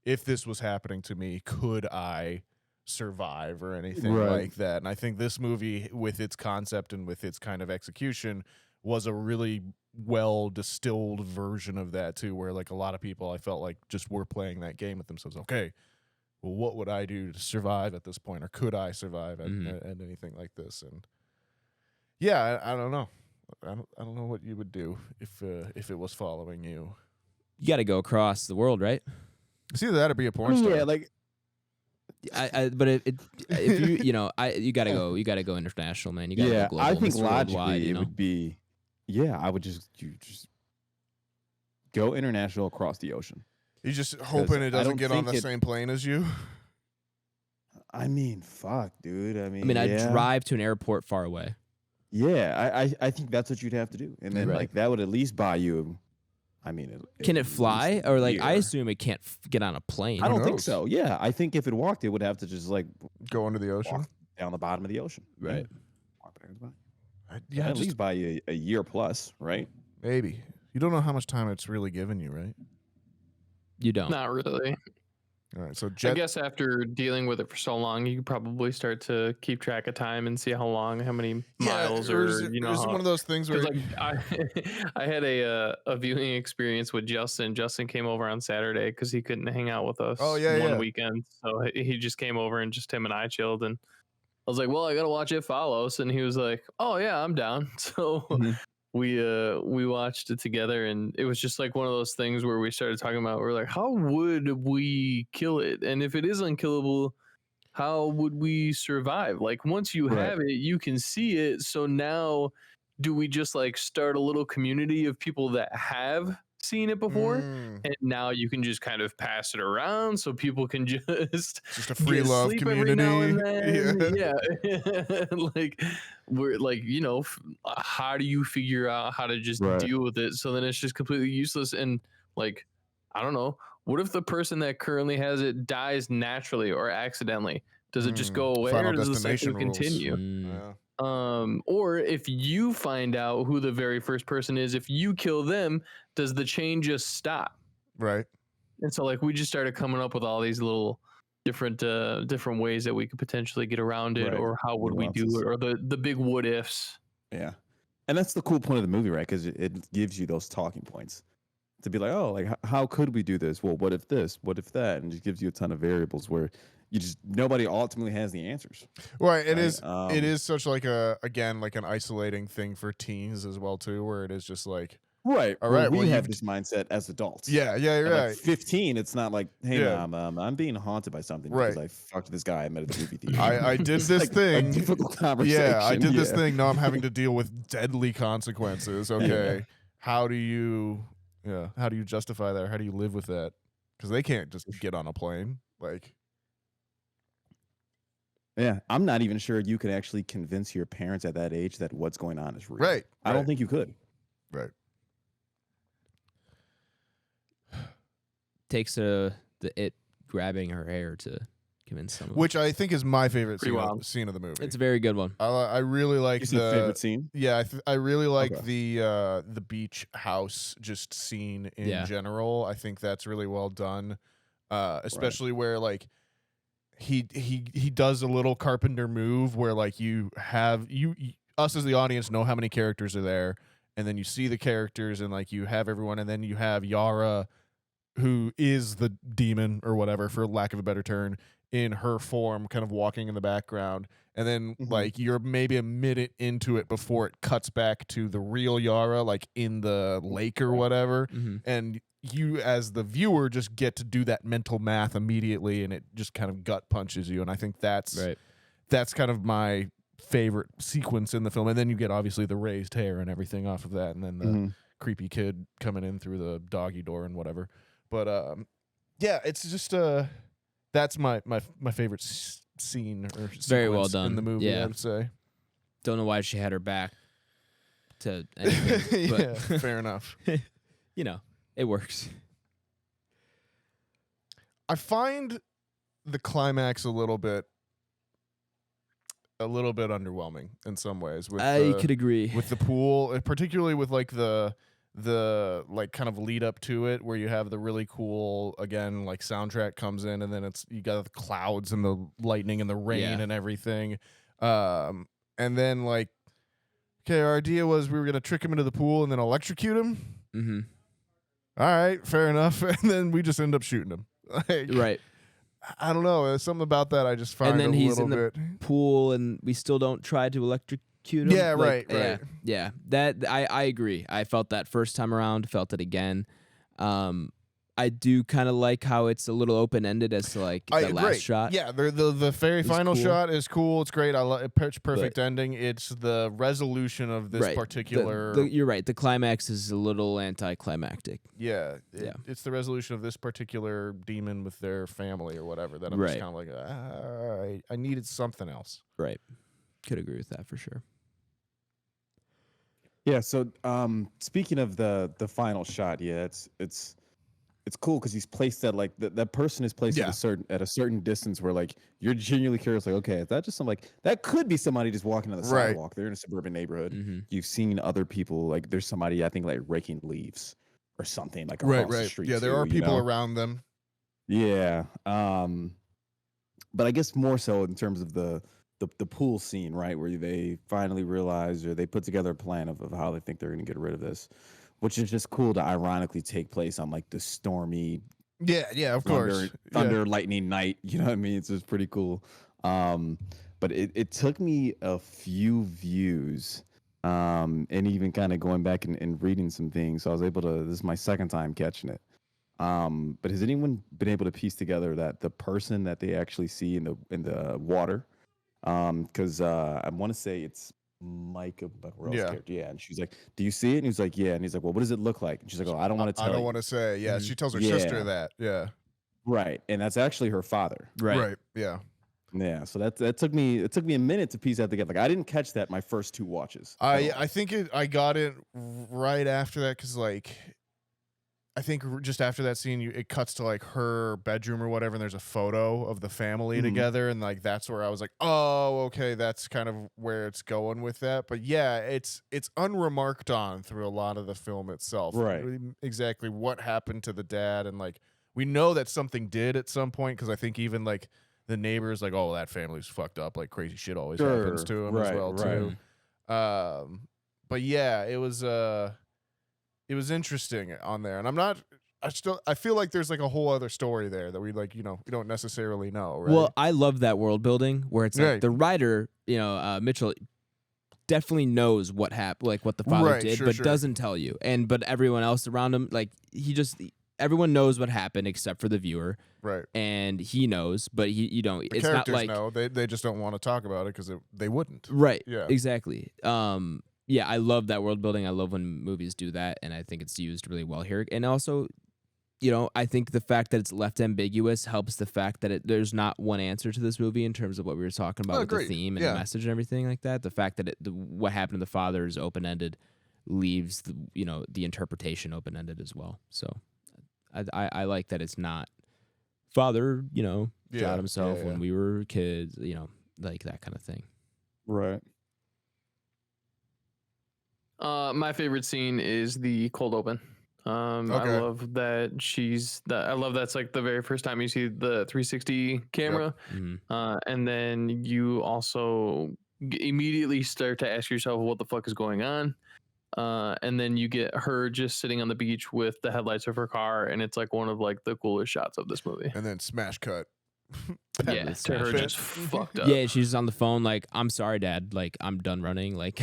C: if this was happening to me, could I survive or anything like that? And I think this movie, with its concept and with its kind of execution, was a really well distilled version of that too, where like a lot of people, I felt like, just were playing that game with themselves. Okay, well, what would I do to survive at this point, or could I survive at anything like this? And yeah, I don't know. I don't know what you would do if it was following you.
B: You got to go across the world, right?
C: It's either that or be a porn star.
E: Yeah, like
B: But if you you gotta go international, man. You gotta go global.
E: I think
B: Mr.
E: logically
B: Worldwide,
E: it would be, I would just go international across the ocean.
C: You're just hoping it doesn't get on the
E: think
C: same plane as you.
E: I mean, fuck, dude. I mean,
B: I'd drive to an airport far away.
E: Yeah, I think that's what you'd have to do, and then
B: Right.
E: like that would at least buy you. I mean,
B: Can it fly, or like I
E: year.
B: assume it can't get on a plane?
E: I don't think
C: knows?
E: so. Yeah, I think if it walked, it would have to just like
C: Go into the ocean.
E: walk down the bottom of the ocean.
B: Right.
E: Yeah. Walk down the bottom.
C: Yeah,
E: At least buy you a year plus, right?
C: maybe. You don't know how much time it's really given you, right?
B: You don't.
D: Not really.
C: All right, so
D: I
C: Jet.
D: guess after dealing with it for so long, you could probably start to keep track of time and see how many miles,
C: or is
D: or
C: it,
D: you know,
C: is it one of those things where
D: because like I had a viewing experience with Justin. Justin came over on Saturday because he couldn't hang out with us one weekend, so he just came over and just him and I chilled. And I was like, "Well, I gotta watch It Follows," and he was like, "Oh yeah, I'm down." So we watched it together, and it was just like one of those things where we started talking about, we're like, how would we kill it, and if it is unkillable, how would we survive? Like once you have it, you can see it, so now do we just like start a little community of people that have seen it before, and now you can just kind of pass it around so people can just
C: a free
D: get
C: love
D: sleep
C: community.
D: every now and then. Yeah. Like we're like, you know, how do you figure out how to just deal with it, so then it's just completely useless? And like, I don't know, what if the person that currently has it dies naturally or accidentally? Does it just go away,
C: Final
D: or does the
C: Destination
D: cycle continue?
C: Yeah.
D: Or if you find out who the very first person is, if you kill them, does the chain just stop?
C: Right.
D: And so like we just started coming up with all these little different ways that we could potentially get around it, or how would we do it, or the big what ifs.
E: Yeah, and that's the cool point of the movie, right? Because it gives you those talking points to be like, oh, like how could we do this? Well, what if this? What if that? And it just gives you a ton of variables where nobody ultimately has the answers.
C: Right. It is such like like an isolating thing for teens as well too, where it is just like,
E: right.
C: All right.
E: We have this mindset as adults.
C: Yeah. You're
E: At
C: right.
E: like 15, it's not like, hey, Mom, I'm being haunted by something because I fucked this guy I met at the movie theater.
C: I did this
E: like
C: thing.
E: A difficult conversation.
C: Yeah, I did this thing. Now I'm having to deal with deadly consequences. Okay. How do you justify that? Or how do you live with that? Because they can't just get on a plane. Like,
E: yeah, I'm not even sure you could actually convince your parents at that age that what's going on is real.
C: Right.
E: I don't think you could.
C: Right.
B: Takes the it grabbing her hair to convince someone.
C: Which I think is my favorite
D: Pretty wild.
C: scene of the movie.
B: It's a very good one.
C: I really like
E: the favorite scene.
C: Yeah, I really like the beach house just scene in general. I think that's really well done, especially where like he does a little Carpenter move where like you have us as the audience know how many characters are there, and then you see the characters and like you have everyone, and then you have Yara, who is the demon or whatever, for lack of a better term, in her form, kind of walking in the background. And then like you're maybe a minute into it before it cuts back to the real Yara, like in the lake or whatever. And you as the viewer just get to do that mental math immediately, and it just kind of gut punches you. And I think that's kind of my favorite sequence in the film. And then you get obviously the raised hair and everything off of that, and then the creepy kid coming in through the doggy door and whatever. But yeah, it's just that's my favorite scene or sequence
B: very well done
C: in the movie.
B: Yeah.
C: I would say.
B: Don't know why she had her back to anything, but
C: yeah, fair enough.
B: You know, it works.
C: I find the climax a little bit underwhelming in some ways.
B: I could agree
C: with the pool, particularly with like the like kind of lead up to it, where you have the really cool again like soundtrack comes in, and then you got the clouds and the lightning and the rain and everything, and then like, okay, our idea was we were gonna trick him into the pool and then electrocute him.
B: Mm-hmm.
C: All right, fair enough, and then we just end up shooting him. Like,
B: right.
C: I don't know. There's something about that I just find
B: and then
C: a
B: he's
C: little
B: in
C: bit.
B: The pool, and we still don't try to electrocute him.
C: Yeah,
B: like,
C: right.
B: Yeah. That I agree. I felt that first time around. Felt it again. I do kind of like how it's a little open ended as to like the last shot.
C: Yeah, the very final shot is cool. It's great. I love it. Perfect ending. It's the resolution of this particular.
B: You're right. The climax is a little anticlimactic.
C: Yeah, it's the resolution of this particular demon with their family or whatever. That I'm just kind of like, I needed something else.
B: Right. Could agree with that for sure.
E: Yeah. So, speaking of the final shot, it's cool because he's placed at like that person is placed at a certain distance where like you're genuinely curious, like, okay, is that just some like that could be somebody just walking on the sidewalk. They're in a suburban neighborhood. Mm-hmm. You've seen other people, like there's somebody I think like raking leaves or something like across the street.
C: Yeah, there are people around them.
E: Yeah. But I guess more so in terms of the pool scene, right, where they finally realize or they put together a plan of how they think they're going to get rid of this. Which is just cool to ironically take place on like the stormy,
C: of course,
E: thunder lightning night. You know what I mean? It's just pretty cool. But it took me a few views, and even kind of going back and reading some things. So I was able to. This is my second time catching it. But has anyone been able to piece together that the person that they actually see in the water? Because I want to say it's Micah Buckwell's character, and she's like, "Do you see it?" And he's like, "Yeah." And he's like, "Well, what does it look like?" And she's like, "Oh, I don't want to tell."
C: I don't want to say. Yeah, she tells her sister that. Yeah,
E: right, and that's actually her father.
C: Right. Yeah.
E: So that took me a minute to piece that together. Like I didn't catch that my first two watches.
C: I think I got it right after that because like. I think just after that scene, it cuts to like her bedroom or whatever, and there's a photo of the family together, and like that's where I was like, oh, okay, that's kind of where it's going with that. But yeah, it's unremarked on through a lot of the film itself,
E: right?
C: Exactly what happened to the dad, and like we know that something did at some point because I think even like the neighbors like, oh, that family's fucked up, like crazy shit always happens to them as well too. But yeah, it was interesting on there, and I feel like there's like a whole other story there that we like, we don't necessarily know, right?
B: Well, I love that world building where it's like the writer, Mitchell definitely knows what happened, like what the father did, but doesn't tell you. But everyone else around him, like everyone knows what happened except for the viewer.
C: Right.
B: And he knows, but you don't.
C: The
B: it's not like
C: know. They just don't want to talk about it because they wouldn't.
B: Right.
C: Yeah.
B: Exactly. Yeah, I love that world building. I love when movies do that, and I think it's used really well here. And also, I think the fact that it's left ambiguous helps the fact that there's not one answer to this movie in terms of what we were talking about with the theme and the message and everything like that. The fact that what happened to the father is open-ended leaves the interpretation open-ended as well. So I like that it's not father, shot himself when we were kids, like that kind of thing.
E: Right.
D: My favorite scene is the cold open. I love that I love that's like the very first time you see the 360 camera.
C: Yep.
B: Mm-hmm.
D: And then you also immediately start to ask yourself what the fuck is going on. And then you get her just sitting on the beach with the headlights of her car, and it's like one of like the coolest shots of this movie.
C: And then smash cut.
D: Yeah, to her just fucked up.
B: Yeah, she's on the phone like, "I'm sorry, Dad. Like, I'm done running." Like,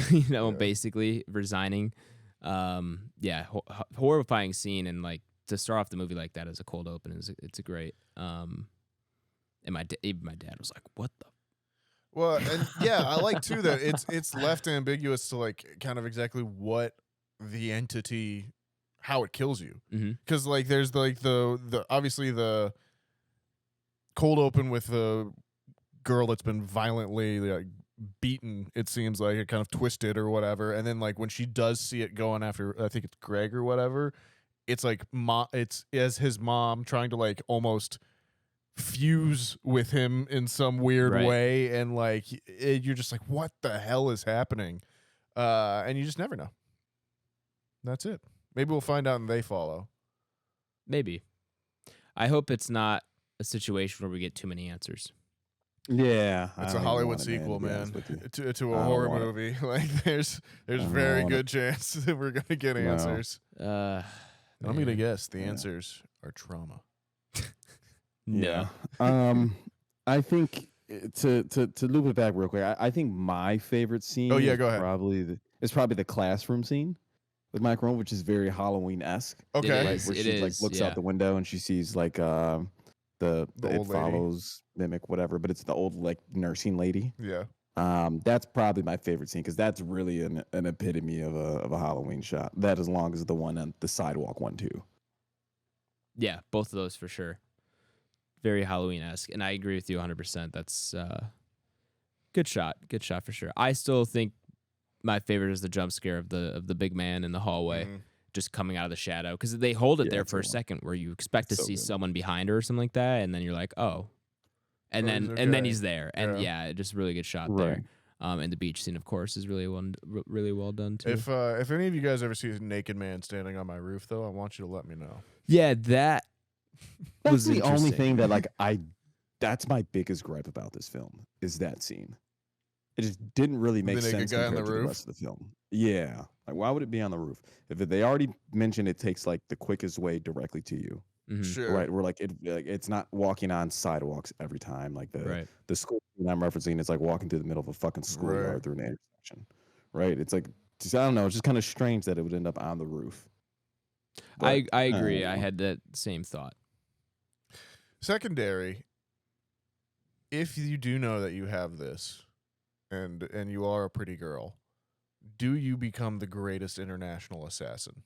B: basically resigning. Horrifying scene, and like to start off the movie like that as a cold open it's a great. And even my dad was like, "What the?"
C: Well, and yeah, I like too that it's left ambiguous to like kind of exactly what the entity, how it kills you, because like there's like the obviously the cold open with the girl that's been violently like beaten, it seems like it kind of twisted or whatever, and then like when she does see it going after, I think it's Greg or whatever, it's like it's as his mom trying to like almost fuse with him in some weird way, and like you're just like, what the hell is happening, and you just never know. That's it. Maybe we'll find out and they follow.
B: Maybe. I hope it's not a situation where we get too many answers.
E: Yeah,
C: it's a Hollywood sequel, man, to a horror movie. Like there's very good chance that we're gonna get answers. I'm gonna guess the answers are trauma.
B: No.
E: I think to loop it back real quick. I think my favorite scene.
C: Oh yeah, go ahead.
E: Probably the classroom scene with Mike Rowan, which is very Halloween-esque.
C: Okay,
E: where she like looks out the window and she sees like the It Follows mimic, whatever, but it's the old like nursing lady.
C: Yeah.
E: That's probably my favorite scene because that's really an epitome of a Halloween shot. That as long as the one on the sidewalk one too.
B: Yeah, both of those for sure. Very Halloween-esque, and I agree with you 100%. That's good shot for sure. I still think my favorite is the jump scare of the big man in the hallway, just coming out of the shadow, because they hold it there for a second where you expect to see someone behind her or something like that, and then you're like, oh, and then he's there, and just really good shot there. And the beach scene, of course, is really well done too.
C: If any of you guys ever see a naked man standing on my roof, though, I want you to let me know.
B: Yeah, that's
E: the only thing that like that's my biggest gripe about this film is that scene. It just didn't really make sense compared to the rest of the film. Yeah, like why would it be on the roof? If they already mentioned it takes like the quickest way directly to you.
C: Sure.
E: Right, we're like it's not walking on sidewalks every time. Like the school I'm referencing, it's like walking through the middle of a fucking schoolyard through an intersection. Right? It's like I don't know. It's just kind of strange that it would end up on the roof.
B: But, I agree. I had that same thought.
C: Secondary, if you do know that you have this, and you are a pretty girl, do you become the greatest international assassin?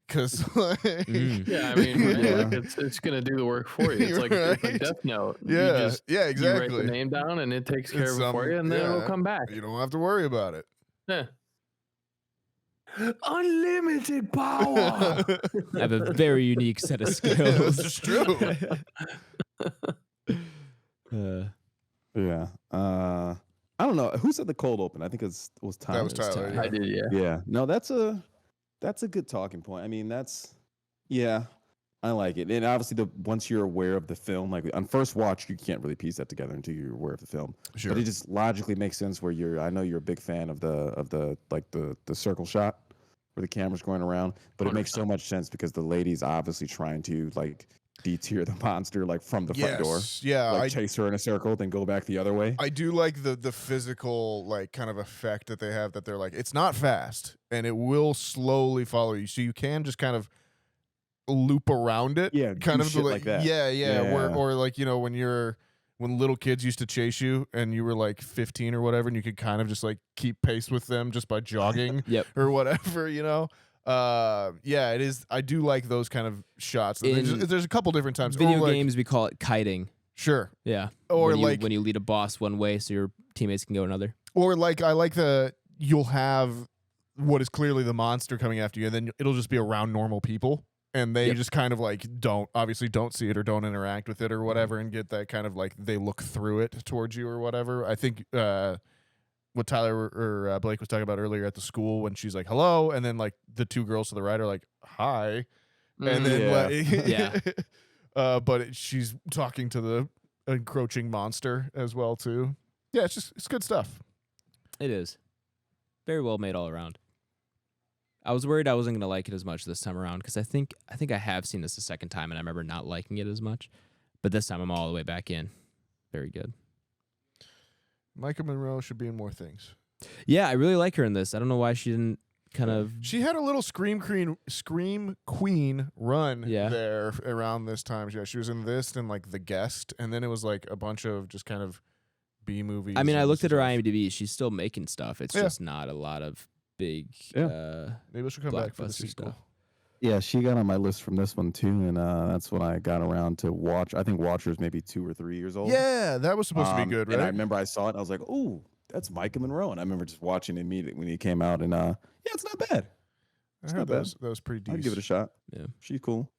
C: Because
D: yeah, I mean, like it's gonna do the work for you. It's like it's like Death Note.
C: Yeah, exactly.
D: You write the name down and it takes care of it for you, and then it'll come back.
C: You don't have to worry about it.
D: Yeah. Unlimited power.
B: I have a very unique set of skills.
C: It's true.
E: Yeah. I don't know. Who said the cold open? I think it was Tyler.
C: That was Tyler.
D: I did, yeah.
E: Yeah. No, that's a good talking point. I mean, I like it. And obviously once you're aware of the film, like on first watch, you can't really piece that together until you're aware of the film.
C: Sure.
E: But it just logically makes sense where I know you're a big fan of the circle shot where the camera's going around, but it makes so much sense because the lady's obviously trying to like deter the monster like from the front door.
C: Yeah.
E: Like chase her in a circle, then go back the other way.
C: I do like the physical like kind of effect that they have, that they're like, it's not fast and it will slowly follow you. So you can just kind of loop around it.
E: Yeah.
C: Kind of
E: like that.
C: Yeah. Or like, you know, when little kids used to chase you and you were like 15 or whatever, and you could kind of just like keep pace with them just by jogging or whatever, you know? It is. I do like those kind of shots. There's a couple different times.
B: Video games, we call it kiting.
C: Sure.
B: Yeah.
C: Or
B: when you lead a boss one way so your teammates can go another.
C: Or like, I like you'll have what is clearly the monster coming after you, and then it'll just be around normal people. And they just kind of like don't see it or don't interact with it or whatever, and get that kind of like they look through it towards you or whatever. I think what Tyler or Blake was talking about earlier at the school when she's like hello, and then like the two girls to the right are like hi, and then but she's talking to the encroaching monster as well too. Yeah, it's good stuff.
B: It is very well made all around. I was worried I wasn't going to like it as much this time around because I think I have seen this a second time and I remember not liking it as much. But this time I'm all the way back in. Very good.
C: Micah Monroe should be in more things.
B: Yeah, I really like her in this. I don't know why she didn't kind of...
C: She had a little Scream Queen run there around this time. Yeah, she was in this and like The Guest, and then it was like a bunch of just kind of B movies.
B: I mean, I looked at her
C: stuff.
B: IMDb. She's still making stuff. It's just not a lot of big
C: maybe she'll come back for the sequel.
B: Stuff.
E: Yeah, she got on my list from this one too, and that's when I got around to watch. I think Watcher's maybe 2 or 3 years old.
C: Yeah, that was supposed to be good, right?
E: And I remember I saw it, and I was like, "Oh, that's Micah Monroe," and I remember just watching it immediately when he came out, and yeah, it's not bad.
C: It's not bad. That was pretty decent.
E: I'd give it a shot.
B: Yeah,
E: she's cool.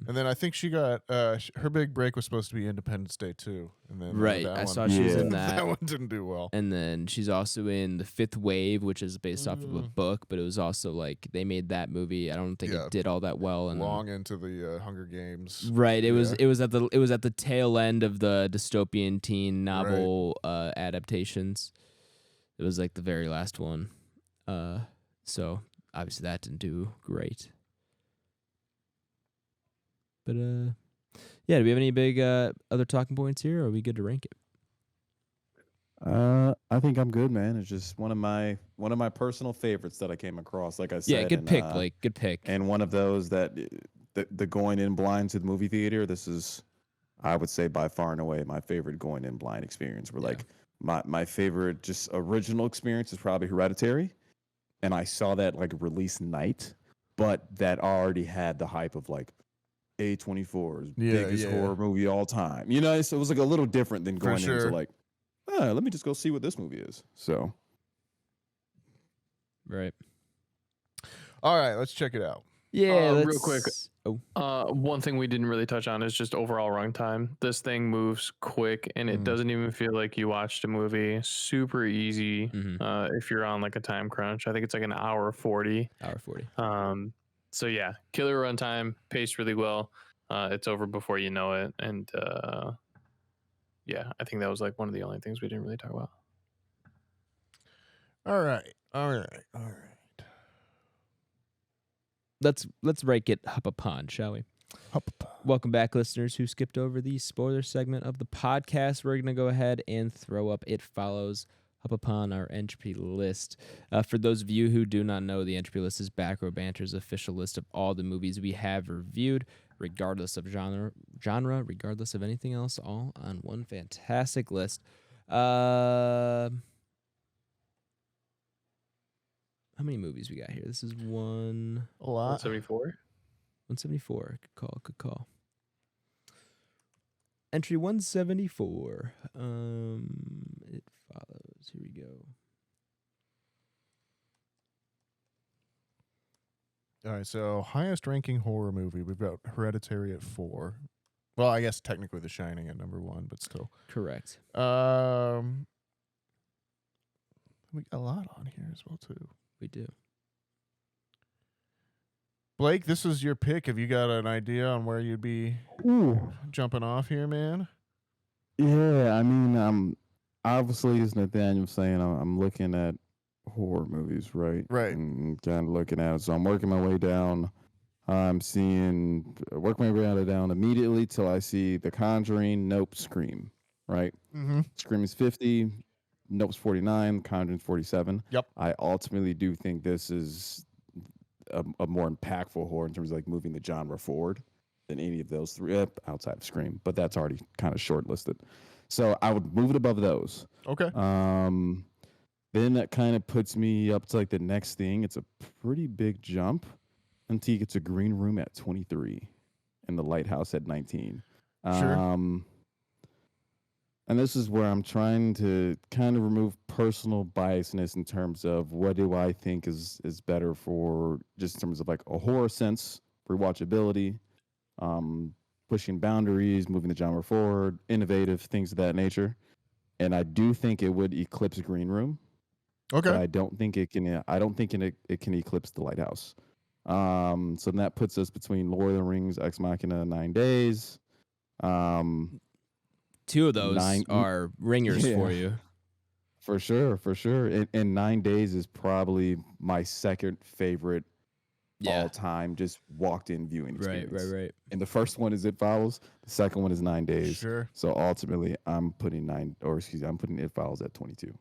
C: And then I think she got her big break was supposed to be Independence Day 2, and then
B: I saw she was in that.
C: That one didn't do well.
B: And then she's also in The Fifth Wave, which is based off of a book, but it was also like they made that movie. I don't think it did all that well. And
C: long into the Hunger Games.
B: Right. It was at the tail end of the dystopian teen novel adaptations. It was like the very last one. So obviously that didn't do great. But yeah, do we have any big other talking points here, or are we good to rank it?
E: I think I'm good, man. It's just one of my personal favorites that I came across. Like I said,
B: yeah, good pick, Blake. Good pick.
E: And one of those that the going in blind to the movie theater. This is, I would say, by far and away my favorite going in blind experience. Where like my favorite just original experience is probably Hereditary, and I saw that like release night, but that already had the hype of like A24's biggest horror movie all time. You know, so it was like a little different than going into like, let me just go see what this movie is. So,
B: right.
C: All right, let's check it out.
B: Yeah,
D: real quick. One thing we didn't really touch on is just overall runtime. This thing moves quick, and it doesn't even feel like you watched a movie. Super easy if you're on like a time crunch. I think it's like an hour 40.
B: Hour 40.
D: So yeah, killer runtime, paced really well. It's over before you know it, and yeah, I think that was like one of the only things we didn't really talk about.
C: All right.
B: Let's rank it up upon, shall we? Welcome back, listeners who skipped over the spoiler segment of the podcast. We're gonna go ahead and throw up It Follows up upon our Entropy list. For those of you who do not know, the Entropy list is Back Row Banter's official list of all the movies we have reviewed, regardless of genre, regardless of anything else, all on one fantastic list. How many movies we got here? This is
C: a lot.
D: 174.
B: 174. Good call. Entry 174. It Follows. Here we go.
C: All right, so highest ranking horror movie, we've got Hereditary at 4. Well, I guess technically The Shining at number 1, but still.
B: Correct.
C: We got a lot on here as well too.
B: We do.
C: Blake, this is your pick. Have you got an idea on where you'd be jumping off here, man?
E: Yeah, I mean, obviously, as Nathaniel was saying, I'm looking at horror movies, right?
C: Right.
E: And kind of looking at it. So I'm working my way down. I'm working my way down immediately till I see The Conjuring, Nope, Scream, right?
C: Mm-hmm.
E: Scream is 50, Nope's 49, Conjuring's 47.
C: Yep.
E: I ultimately do think this is a more impactful horror in terms of like moving the genre forward than any of those three outside of Scream, but that's already kind of shortlisted. So I would move it above those.
C: Okay.
E: Then that kind of puts me up to like the next thing. It's a pretty big jump until you get to Green Room at 23 and The Lighthouse at 19.
C: Sure.
E: And this is where I'm trying to kind of remove personal biasness in terms of what do I think is better for just in terms of like a horror sense, rewatchability, pushing boundaries, moving the genre forward, innovative, things of that nature. And I do think it would eclipse Green Room.
C: Okay.
E: But I don't think it can. I don't think it can eclipse The Lighthouse. So that puts us between Lord of the Rings, Ex Machina, 9 Days.
B: Two of those are ringers for you.
E: For sure. And 9 Days is probably my second favorite all time, just walked in viewing experience.
B: Right.
E: And the first one is It Follows. The second one is 9 Days.
C: Sure.
E: So ultimately, I'm putting I'm putting It Follows at 22.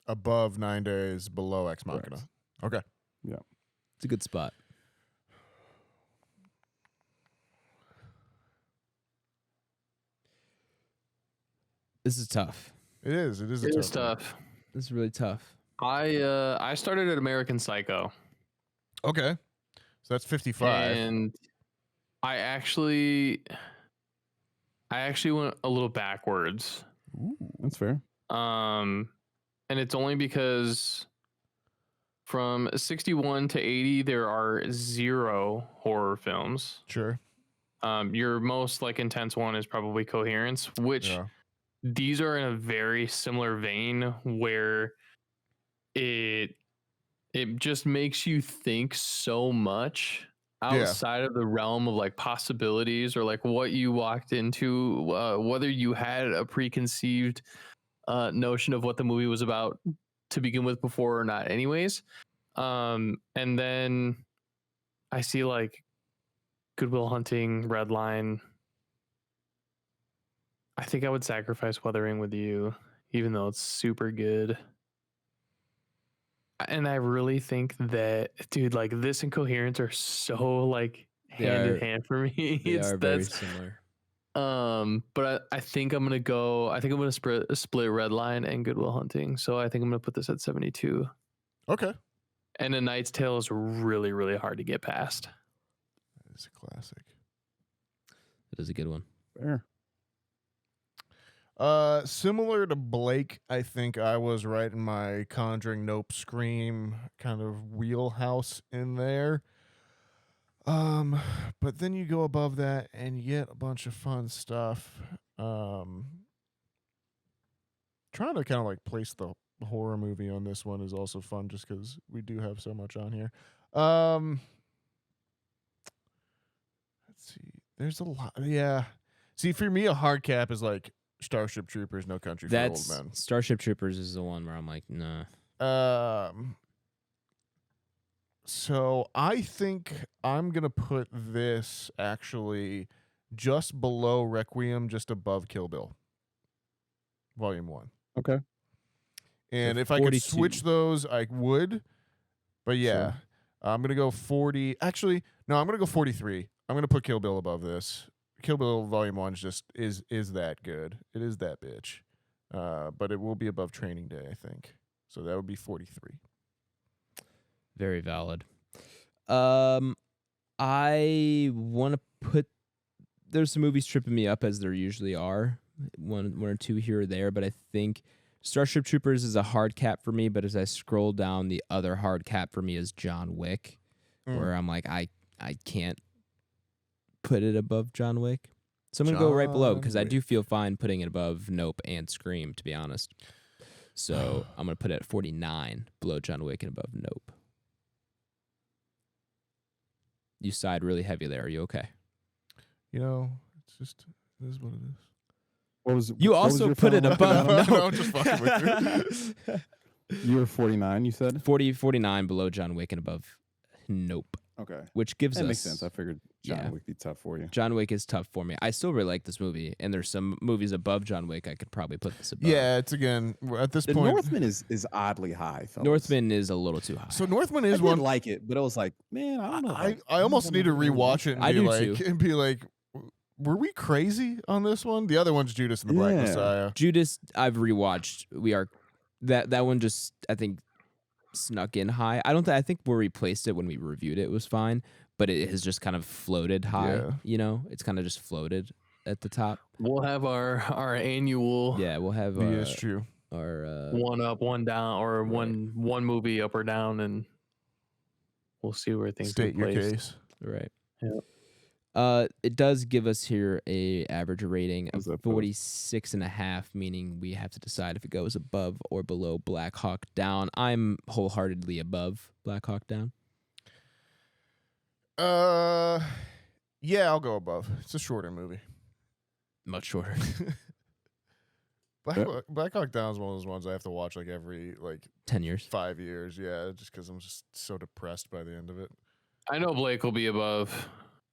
C: Above 9 Days, below Ex Machina.
E: Correct.
C: Okay.
E: Yeah.
B: It's a good spot. This is tough.
C: It is. It is
D: tough.
B: It's really tough.
D: I started at American Psycho.
C: Okay, so that's 55.
D: And I actually went a little backwards.
E: Ooh, that's fair.
D: And it's only because from 61 to 80 there are 0 horror films.
C: Sure.
D: Your most like intense one is probably Coherence, which these are in a very similar vein where it just makes you think so much outside of the realm of like possibilities or like what you walked into, whether you had a preconceived notion of what the movie was about to begin with before or not anyways. And then I see like Good Will Hunting, Redline. I think I would sacrifice Wuthering With You, even though it's super good. And I really think that, dude, like this and Coherence are so like hand in hand for me.
B: They are very similar.
D: But I think I'm gonna split Redline and Good Will Hunting. So I think I'm gonna put this at 72.
C: Okay.
D: And A Knight's Tale is really, really hard to get past.
C: It's a classic.
B: It is a good one.
E: Fair.
C: Similar to Blake, I think I was right in my Conjuring, Nope, Scream kind of wheelhouse in there. But then you go above that and you get a bunch of fun stuff. Trying to kind of like place the horror movie on this one is also fun just because we do have so much on here. Let's see. There's a lot. Yeah. See, for me, a hard cap is like Starship Troopers, No Country for Old Men.
B: Starship Troopers is the one where I'm like, nah.
C: So I think I'm going to put this actually just below Requiem, just above Kill Bill. Volume 1.
E: Okay.
C: And
B: So
C: if I could switch those, I would. But yeah,
E: Sure.
C: I'm going to go 40. Actually, no, I'm going to go 43. I'm going to put Kill Bill above this. Kill Bill Volume 1 is that good. It is that bitch. But it will be above Training Day, I think. So that would be 43.
B: Very valid. I want to put... There's some movies tripping me up as there usually are. One or two here or there, but I think Starship Troopers is a hard cap for me, but as I scroll down, the other hard cap for me is John Wick, where I'm like, I can't put it above John Wick. So I'm going to go right below because I do feel fine putting it above Nope and Scream, to be honest. So I'm going to put it at 49 below John Wick and above Nope. You sighed really heavy there. Are you okay?
C: You know, it's just, it is what it is.
B: You also put it above Nope.
C: No, I'm just fucking with you.
E: You were 49, you said?
B: 49 below John Wick and above Nope.
E: Okay.
B: Which gives
E: that
B: us...
E: makes sense. I figured John Wick would be tough for you.
B: John Wick is tough for me. I still really like this movie, and there's some movies above John Wick I could probably put this above.
C: Yeah, it's again, at this
E: The
C: point...
E: Northman is oddly high, fellas.
B: Northman is a little too high.
C: So Northman is
E: I
C: one...
E: did like it, but I was like, man, I don't know.
C: I almost need to rewatch it
B: too.
C: And be like, were we crazy on this one? The other one's Judas and the Black Messiah.
B: Judas, I've rewatched. We are... That one just, I think, snuck in high. I think where we placed it when we reviewed it was fine, but it has just kind of floated high.
C: Yeah.
B: You know, it's kind of just floated at the top.
D: We'll have our annual.
B: Yeah, we'll have
C: That's true.
B: Our
D: one up, one down, or one movie up or down, and we'll see where things
C: State
D: get
C: your
D: placed.
C: case.
B: right.
D: Yep.
B: It does give us here a average rating of
E: How's that
B: 46.5, meaning we have to decide if it goes above or below Black Hawk Down. I'm wholeheartedly above Black Hawk Down.
C: Yeah, I'll go above. It's a shorter movie.
B: Much shorter.
C: Black Hawk Down is one of those ones I have to watch like every
B: 10 years.
C: 5 years. Yeah, just because I'm just so depressed by the end of it.
D: I know Blake will be above,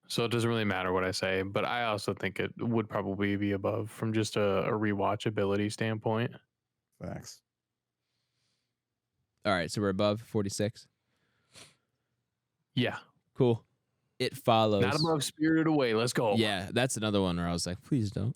D: so it doesn't really matter what I say, but I also think it would probably be above from just a rewatchability standpoint.
E: Facts.
B: All right, so we're above 46.
D: Yeah.
B: Cool. It follows.
D: Not above Spirited Away. Let's go.
B: Yeah, that's another one where I was like, please don't.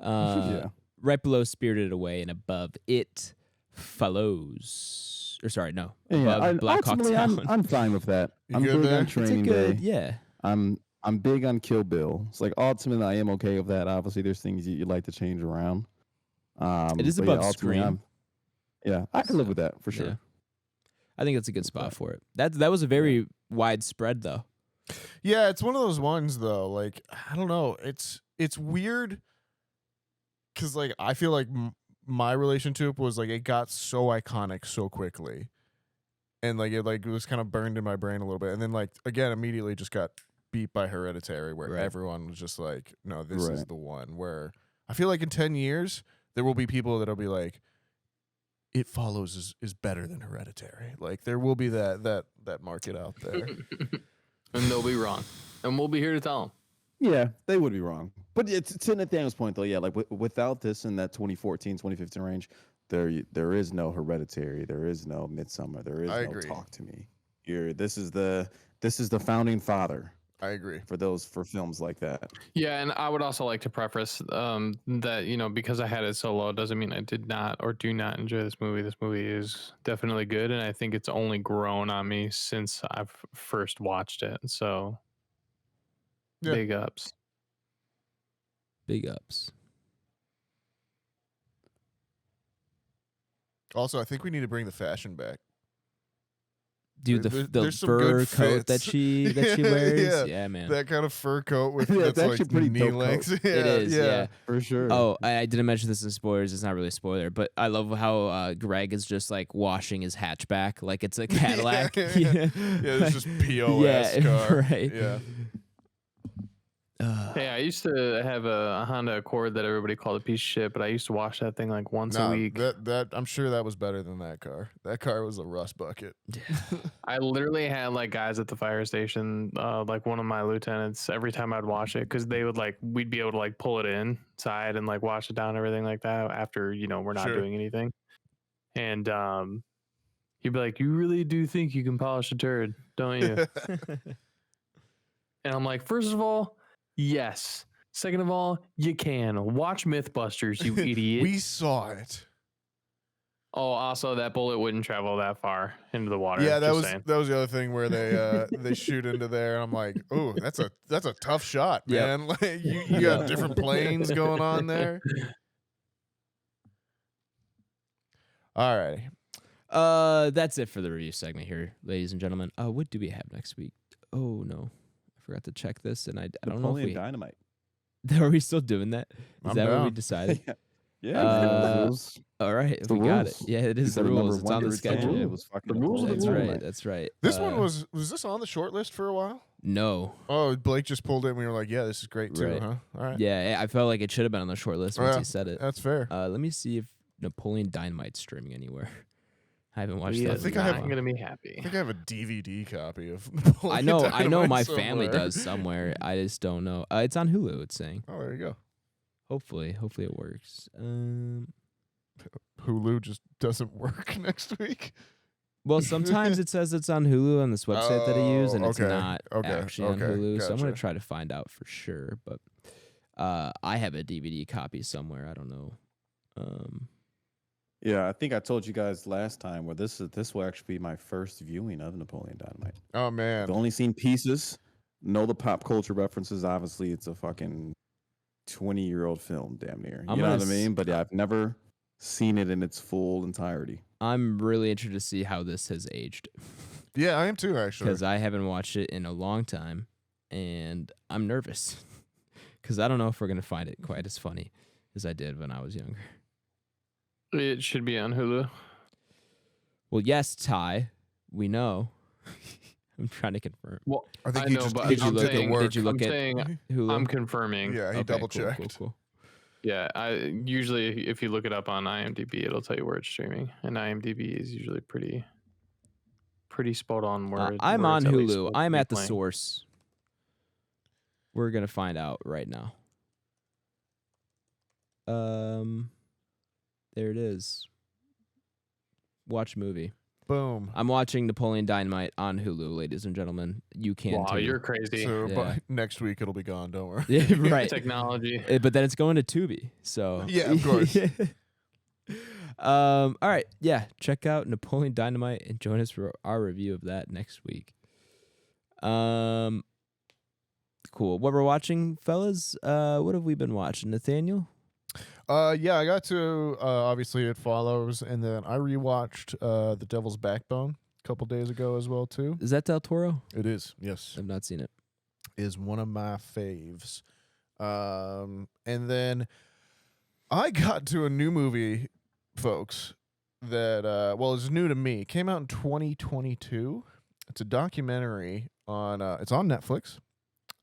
E: Yeah.
B: right below Spirited Away and above It Follows. Or sorry, no.
E: Yeah,
B: Above Black Hawk
E: ultimately,
B: Down.
E: I'm fine with that.
C: You
E: I'm
C: good
E: big
C: there?
E: on
C: It's a
E: Training Day.
B: Yeah.
E: I'm big on Kill Bill. It's like ultimately I am okay with that. Obviously, there's things you'd like to change around.
B: It is
E: but
B: above
E: ultimately,
B: Scream.
E: I can live with that for sure.
B: Yeah. I think that's a good spot for it. That was a very widespread though.
C: Yeah, it's one of those ones though. Like I don't know. It's weird because like I feel like my relationship was like it got so iconic so quickly, and like it was kind of burned in my brain a little bit, and then like again immediately just got beat by Hereditary, where
B: Right.
C: everyone was just like, no, this is the one. Where I feel like in 10 years there will be people that'll be like, It Follows is better than Hereditary. Like there will be that market out there.
D: And they'll be wrong, and we'll be here to tell them.
E: Yeah, they would be wrong. But it's to Nathaniel's point though. Yeah, like without this in that 2014, 2015 range, there is no Hereditary, there is no Midsummer, there is
C: I
E: no
C: agree.
E: Talk to Me. This is the founding father.
C: I agree.
E: For films like that.
D: Yeah, and I would also like to preface that because I had it so low doesn't mean I did not or do not enjoy this movie. This movie is definitely good, and I think it's only grown on me since I've first watched it. So, big ups.
B: Big ups.
C: Also, I think we need to bring the fashion back.
B: Dude, the
C: there's some
B: fur
C: good
B: coat that
C: fits.
B: she wears. Yeah, man.
C: That kind of fur coat with
E: Yeah, it's
C: that's
E: actually
C: like
E: pretty
C: knee
E: dope
C: length.
E: coat.
C: Yeah,
B: It is, yeah.
E: For sure.
B: Oh, I didn't mention this in spoilers. It's not really a spoiler, but I love how Greg is just like washing his hatchback like it's a Cadillac.
C: Yeah, it's just POS car.
B: Right.
C: Yeah.
D: Hey, I used to have a Honda Accord that everybody called a piece of shit, but I used to wash that thing like once a week.
C: That I'm sure that was better than that car. That car was a rust bucket.
D: I literally had like guys at the fire station, like one of my lieutenants, every time I'd wash it, because they would we'd be able to like pull it inside and like wash it down and everything like that after, we're not doing anything. And he'd be like, "You really do think you can polish a turd, don't you?" And I'm like, first of all, yes. Second of all, you can. Watch Mythbusters, you idiot.
C: We saw it.
D: Oh, also that bullet wouldn't travel that far into the water.
C: Yeah, that
D: saying.
C: was the other thing where they shoot into there, and I'm like, oh, that's a tough shot, man. Like you got different planes going on there. All right.
B: That's it for the review segment here, ladies and gentlemen. What do we have next week? Oh no, I forgot to check this, and I don't know if
E: Napoleon Dynamite.
B: Are we still doing that? Is that what we decided?
E: Yeah.
B: All right, we got it. Yeah, it is the rules. It's on the schedule.
E: It was fucking
D: The rules.
B: That's right. That's right.
C: This one was this on the short list for a while?
B: No.
C: Oh, Blake just pulled it, and we were like, yeah, this is great too,
B: Right.
C: huh? All right.
B: Yeah, I felt like it should have been on the short list once he said it.
C: That's fair.
B: Let me see if Napoleon Dynamite's streaming anywhere. I haven't watched
D: Yeah,
B: that.
C: I think
D: I'm gonna be happy.
C: I think I have a DVD copy of Napoleon
B: I know
C: Dynamite
B: my
C: somewhere.
B: family does somewhere. I just don't know. It's on Hulu, it's saying.
C: Oh, there you go.
B: Hopefully it works.
C: Hulu just doesn't work next week.
B: Well, sometimes it says it's on Hulu on this website that I use, and it's
C: okay,
B: not actually on Hulu. So I'm gonna
C: gotcha.
B: try to find out for sure. But I have a DVD copy somewhere. I don't know.
E: Yeah, I think I told you guys last time where this will actually be my first viewing of Napoleon Dynamite.
C: Oh man,
E: I've only seen pieces, know the pop culture references. Obviously, it's a fucking 20-year-old film, damn near. You know what I mean? But yeah, I've never seen it in its full entirety.
B: I'm really interested to see how this has aged.
C: Yeah, I am too, actually.
B: Because I haven't watched it in a long time, and I'm nervous. Because I don't know if we're going to find it quite as funny as I did when I was younger.
D: It should be on Hulu.
B: Well, yes, Ty, we know. I'm trying to confirm.
D: Well,
C: I think
D: I
C: he
D: know,
C: just
D: but
C: he
B: Did you
C: just
B: look
C: did the
B: at?
C: work.
B: Did you look
D: I'm
B: at
D: saying
B: Hulu?
D: I'm confirming.
C: Yeah, he
B: Okay,
C: double checked.
B: Cool.
D: Yeah, I usually if you look it up on IMDb, it'll tell you where it's streaming, and IMDb is usually pretty spot on. Where
B: I'm
D: where
B: on
D: it's at least
B: Hulu.
D: supposed to
B: I'm
D: be
B: at the
D: playing.
B: source. We're gonna find out right now. There it is. Watch movie.
C: Boom.
B: I'm watching Napoleon Dynamite on Hulu, ladies and gentlemen. You can
D: Wow,
B: too.
D: you're crazy.
C: So next week it'll be gone. Don't worry.
B: Yeah, right.
D: Technology.
B: But then it's going to Tubi. So
C: yeah, of course.
B: All right. Yeah. Check out Napoleon Dynamite and join us for our review of that next week. Cool. What we're watching, fellas? What have we been watching, Nathaniel?
C: Yeah, I got to obviously It Follows, and then I rewatched The Devil's Backbone a couple days ago as well too.
B: Is that Del Toro?
C: It is, yes.
B: I've not seen it.
C: Is one of my faves. And then I got to a new movie, folks, that it's new to me. It came out in 2022. It's a documentary on it's on Netflix,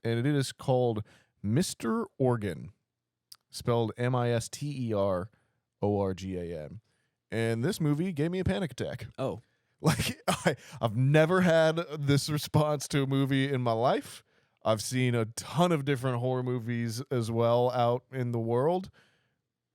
C: and it is called Mr. Organ, spelled Misterorgan. And this movie gave me a panic attack.
B: Oh.
C: Like, I've never had this response to a movie in my life. I've seen a ton of different horror movies as well out in the world.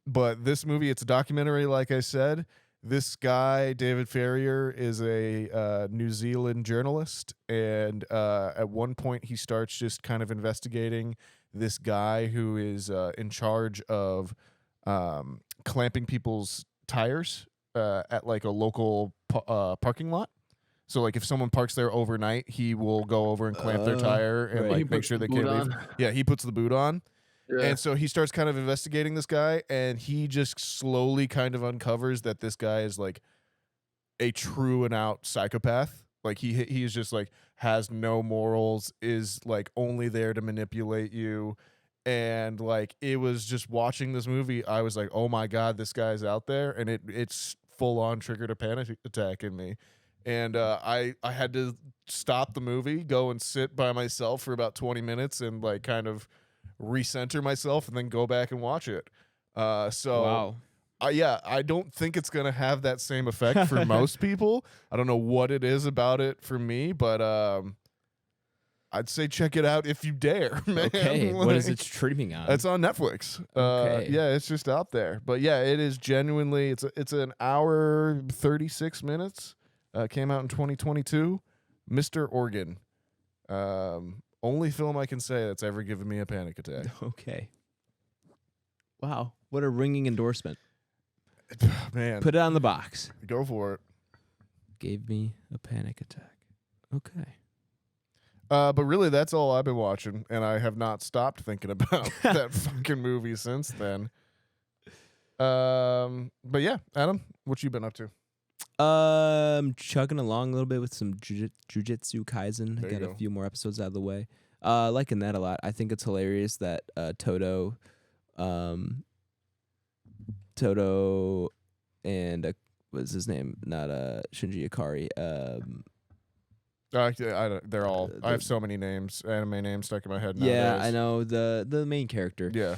C: But this movie, it's a documentary, like I said. This guy, David Ferrier, is a New Zealand journalist. And at one point, he starts just kind of investigating this guy who is in charge of clamping people's tires at like a local parking lot. So like if someone parks there overnight, he will go over and clamp their tire and like make sure they can't leave. Yeah, he puts the boot on. Yeah. And so he starts kind of investigating this guy, and he just slowly kind of uncovers that this guy is like a true and out psychopath. Like he is just like has no morals, is like only there to manipulate you. And like it was just watching this movie, I was like, oh my God, this guy's out there, and it's full on triggered a panic attack in me. And I had to stop the movie, go and sit by myself for about 20 minutes and like kind of recenter myself and then go back and watch it.
B: Wow.
C: I don't think it's going to have that same effect for most people. I don't know what it is about it for me, but I'd say check it out if you dare, man.
B: Okay,
C: like,
B: what is it streaming on?
C: It's on Netflix.
B: Okay.
C: Yeah, it's just out there. But yeah, it is genuinely, it's an hour, 36 minutes. Came out in 2022. Mr. Organ. Only film I can say that's ever given me a panic attack.
B: Okay. Wow, what a ringing endorsement.
C: Man.
B: Put it on the box.
C: Go for it.
B: Gave me a panic attack. Okay.
C: But really, that's all I've been watching, and I have not stopped thinking about that fucking movie since then. But yeah, Adam, what you been up to?
B: Chugging along a little bit with some Jujutsu Kaisen. I got a few more episodes out of the way. Liking that a lot. I think it's hilarious that Toto and what's his name? Not Shinji Ikari.
C: They're all. I have so many names, anime names stuck in my head.
B: Yeah,
C: nowadays.
B: I know the main character.
C: Yeah.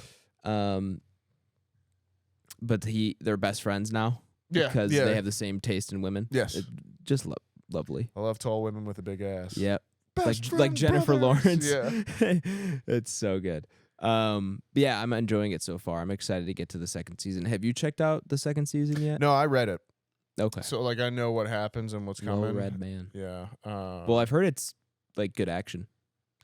B: But they're best friends now.
C: Yeah,
B: because they have the same taste in women.
C: Yes,
B: just lovely.
C: I love tall women with a big ass.
B: Yep,
C: best
B: like Jennifer
C: brothers.
B: Lawrence. Yeah, it's so good. Yeah, I'm enjoying it so far. I'm excited to get to the second season. Have you checked out the second season yet?
C: No, I read it.
B: Okay,
C: so like I know what happens and what's coming.
B: Red man.
C: Yeah.
B: Well, I've heard it's like good action.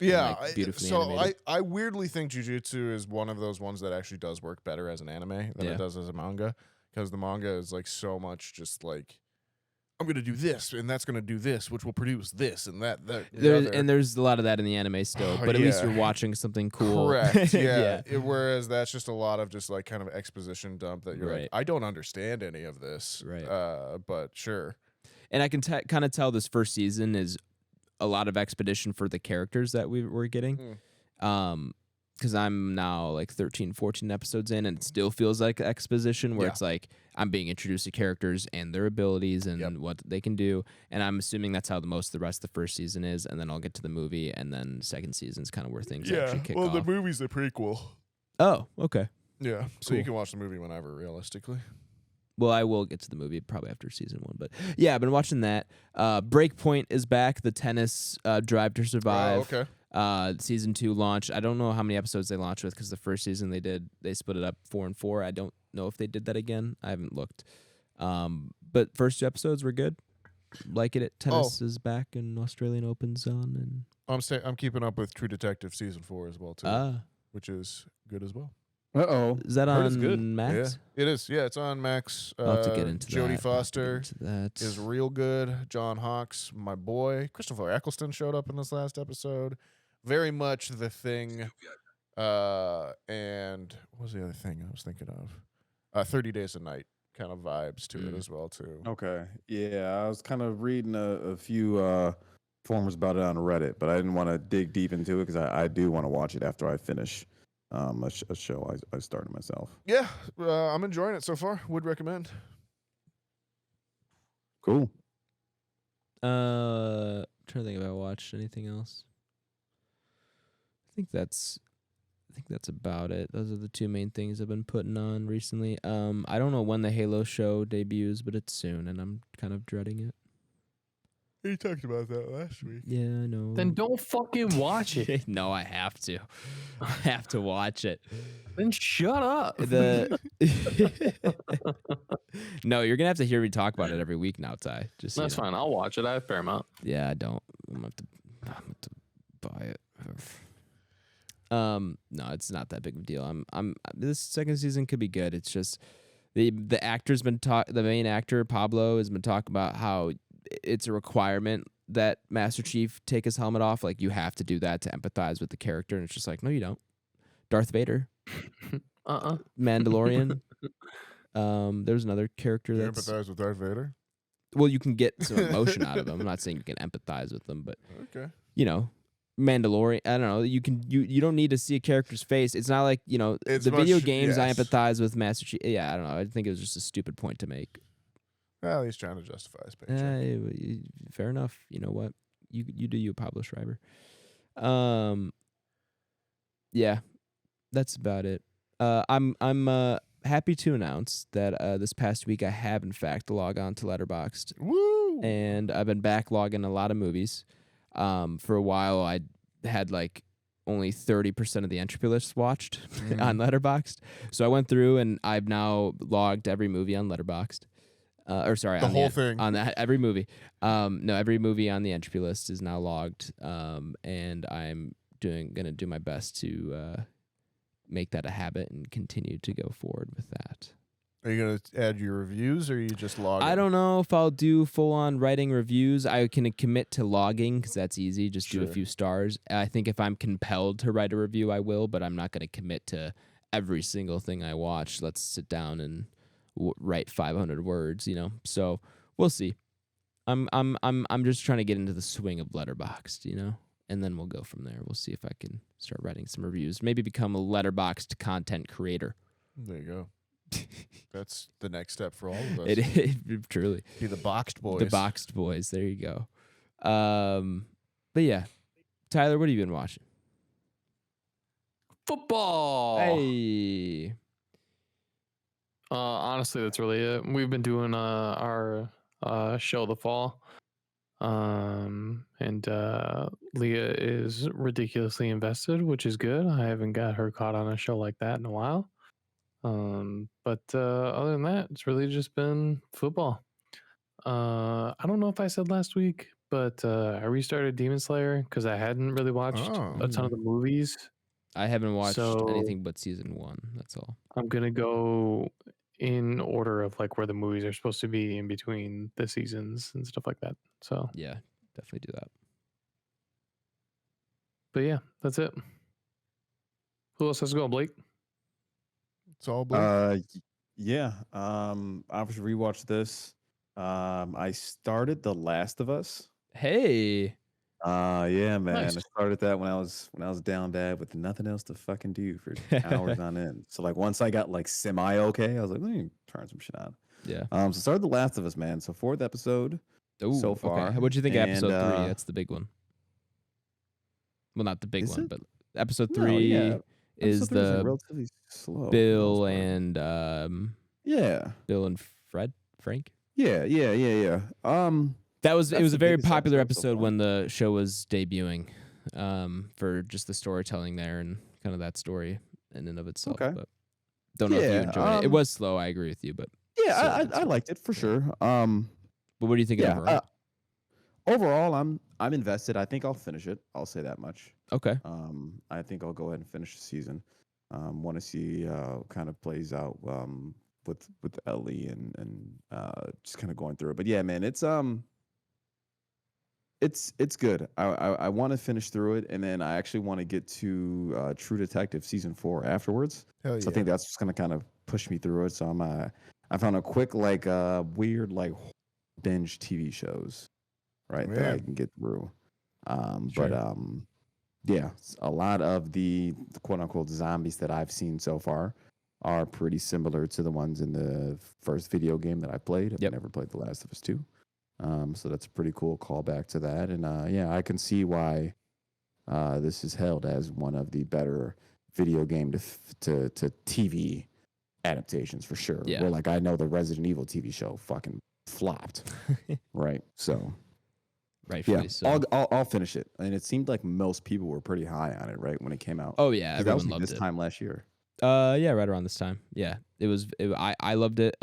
C: Yeah,
B: like, beautifully
C: so
B: animated.
C: I weirdly think Jujutsu is one of those ones that actually does work better as an anime than it does as a manga. Because the manga is like so much just like, I'm going to do this and that's going to do this, which will produce this and that.
B: There's a lot of that in the anime still, but at least you're watching something cool.
C: Correct. Yeah. Whereas that's just a lot of just like kind of exposition dump that you're like, I don't understand any of this.
B: Right.
C: But sure.
B: And I can kind of tell this first season is a lot of expedition for the characters that we're getting. Because I'm now like 13, 14 episodes in, and it still feels like exposition where it's like I'm being introduced to characters and their abilities and what they can do. And I'm assuming that's how most of the rest of the first season is. And then I'll get to the movie, and then second season's kind of where things actually kick off.
C: Well, the movie's a prequel.
B: Oh, okay.
C: Yeah, so you can watch the movie whenever, realistically.
B: Well, I will get to the movie probably after season 1. But yeah, I've been watching that. Breakpoint is back, the tennis Drive to Survive.
C: Oh, okay.
B: Season 2 launched. I don't know how many episodes they launched with because the first season they split it up 4 and 4. I don't know if they did that again. I haven't looked. But first 2 episodes were good. like it? Tennis is back and Australian Open's on, and
C: I'm keeping up with True Detective season 4 as well too, which is good as well.
B: Is that on Max?
C: Yeah, it is. Yeah, it's on Max.
B: I'll have to get into
C: Jodie
B: that.
C: Foster is real good. John Hawkes, my boy. Christopher Eccleston showed up in this last episode. Very much The Thing. And what was the other thing I was thinking of? 30 Days a Night kind of vibes to it as well too.
E: Okay. Yeah, I was kind of reading a few forums about it on Reddit, but I didn't want to dig deep into it because I do want to watch it after I finish a show I started myself.
C: Yeah, I'm enjoying it so far. Would recommend.
E: Cool.
B: Trying to think if I watched anything else. I think that's about it. Those are the two main things I've been putting on recently. I don't know when the Halo show debuts, but it's soon, and I'm kind of dreading it.
C: You talked about that last week.
B: Yeah, I know.
D: Then don't fucking watch it.
B: No, I have to. I have to watch it.
D: Then shut up.
B: No, you're gonna have to hear me talk about it every week now, Ty. Just
D: that's fine. I'll watch it. I have Paramount.
B: Yeah, I don't. I'm gonna have to buy it. No, it's not that big of a deal. This second season could be good. It's just the actor's been the main actor Pablo has been talking about how it's a requirement that Master Chief take his helmet off. Like, you have to do that to empathize with the character, and it's just like, no, you don't. Darth Vader, Mandalorian. There's another character
C: you
B: that's
C: empathize with Darth Vader.
B: Well, you can get some emotion out of them. I'm not saying you can empathize with them, but Mandalorian. I don't know. You don't need to see a character's face. It's not like the video games. I empathize with Master Chief. Yeah, I don't know. I think it was just a stupid point to make.
C: Well, he's trying to justify his paycheck.
B: Fair enough. You know what? You do you, Pablo Schreiber. Yeah, that's about it. I'm happy to announce that this past week I have in fact logged on to Letterboxd.
C: Woo!
B: And I've been backlogging a lot of movies. For a while, I had like only 30% of the Entropy list watched on Letterboxd. So I went through and I've now logged every movie on Letterboxd.
C: The whole thing
B: on that every movie. No, every movie on the Entropy list is now logged. And I'm gonna do my best to make that a habit and continue to go forward with that.
C: Are you going to add your reviews, or are you just logging?
B: I don't know if I'll do full-on writing reviews. I can commit to logging because that's easy. Just do a few stars. I think if I'm compelled to write a review, I will, but I'm not going to commit to every single thing I watch. Let's sit down and write 500 words, So we'll see. I'm just trying to get into the swing of Letterboxd, and then we'll go from there. We'll see if I can start writing some reviews. Maybe become a Letterboxd content creator.
C: There you go. That's the next step for all of us.
B: It truly
C: be the Boxed Boys.
B: The Boxed Boys. There you go. But yeah, Tyler, what have you been watching?
D: Football.
B: Hey.
D: Honestly, that's really it. We've been doing our show the fall. And Leah is ridiculously invested, which is good. I haven't got her caught on a show like that in a while. But other than that, it's really just been football. I don't know if I said last week, but I restarted Demon Slayer because I hadn't really watched a ton of the movies.
B: I haven't watched anything but season 1. That's all.
D: I'm gonna go in order of like where the movies are supposed to be in between the seasons and stuff like that. So
B: yeah, definitely do that.
D: But yeah, that's it. Who else has to go, Blake?
C: It's all Blake.
E: Yeah. I was rewatched this. I started The Last of Us.
B: Hey.
E: Yeah, man.
D: Nice.
E: I started that when I was down bad with nothing else to fucking do for hours on end. So like once I got like semi okay, I was like, let me turn some shit on.
B: Yeah.
E: So started The Last of Us, man. So 4th episode so far.
B: Okay. What'd you think of episode 3? That's the big one. Well, not the big one, but episode 3 is the
E: relatively slow.
B: Bill and Bill and Frank.
E: Yeah.
B: It was a very popular episode when the show was debuting, for just the storytelling there and kind of that story in and of itself.
E: Okay.
B: But don't know if you enjoyed it. It was slow. I agree with you, but
E: yeah, I liked it for sure.
B: But what do you think of it?
E: overall, I'm invested. I think I'll finish it. I'll say that much.
B: Okay.
E: I think I'll go ahead and finish the season. Want to see kind of plays out with Ellie and just kind of going through it. But yeah, man, it's good. I want to finish through it, and then I actually want to get to True Detective season 4 afterwards.
C: Hell yeah.
E: So I think that's just gonna kind of push me through it. So I found a quick weird binge TV shows, right, that I can get through. Yeah, a lot of the quote unquote zombies that I've seen so far are pretty similar to the ones in the first video game that I played. I've never played The Last of Us 2. So that's a pretty cool callback to that. And yeah, I can see why this is held as one of the better video game to TV adaptations for sure.
B: Yeah.
E: Where I know the Resident Evil TV show fucking flopped. Right. So
B: rightfully so.
E: I'll finish it. And it seemed like most people were pretty high on it, right, when it came out.
B: Oh yeah, everyone loved
E: this time last year.
B: Yeah, right around this time. Yeah, I loved it.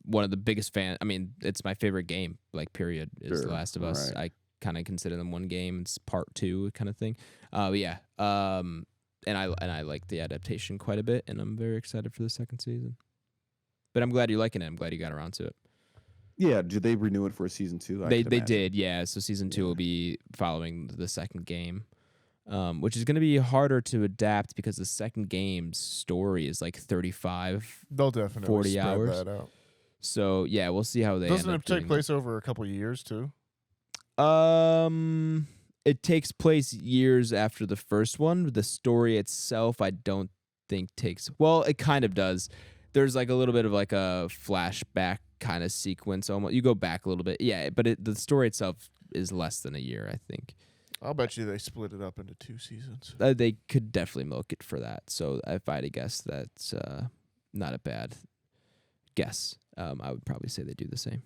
B: One of the biggest fan. I mean, it's my favorite game. Period. Is The Last of Us. Right. I kind of consider them one game. It's part 2 kind of thing. But yeah. And I like the adaptation quite a bit, and I'm very excited for the second season. But I'm glad you're liking it. I'm glad you got around to it.
E: Yeah, did they renew it for season 2?
B: They did, yeah. So season 2 will be following the second game, which is going to be harder to adapt because the second game's story is 35.
C: They'll definitely
B: 40
C: spread
B: hours.
C: that out.
B: So yeah, we'll see how they.
C: Doesn't
B: end up
C: it take
B: doing
C: place over a couple of years too?
B: It takes place years after the first one. The story itself, I don't think takes. Well, it kind of does. There's a little bit of a flashback kind of sequence. Almost, you go back a little bit, yeah. But the story itself is less than a year, I think.
C: I'll bet you they split it up into 2 seasons.
B: They could definitely milk it for that. So if I had to guess, that's not a bad guess. I would probably say they do the same.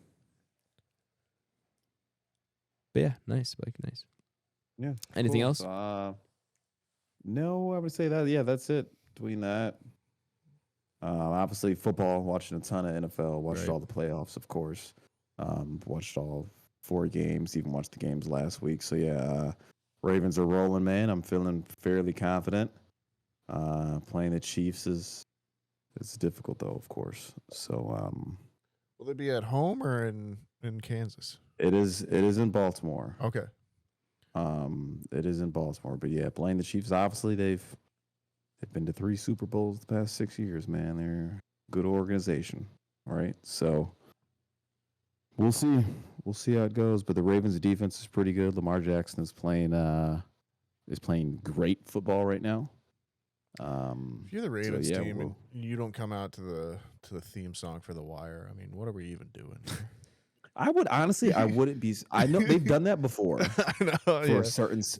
B: But yeah, nice, Blake, nice.
E: Yeah.
B: Anything else?
E: No, I would say that. Yeah, that's it. Between that, obviously football. Watching a ton of NFL. Watched all the playoffs, of course. Watched all 4 games. Even watched the games last week. So yeah, Ravens are rolling, man. I'm feeling fairly confident. Playing the Chiefs is difficult though, of course. So
C: will they be at home or in Kansas?
E: It is in Baltimore.
C: Okay.
E: It is in Baltimore, but yeah, playing the Chiefs. Obviously, they've been to 3 Super Bowls the past 6 years. Man, they're a good organization. All right, so we'll see. We'll see how it goes. But the Ravens' defense is pretty good. Lamar Jackson is playing great football right now.
C: If you're the Ravens team and you don't come out to the theme song for The Wire, I mean, what are we even doing here?
E: I would honestly, I wouldn't be. I know they've done that before.
C: I know,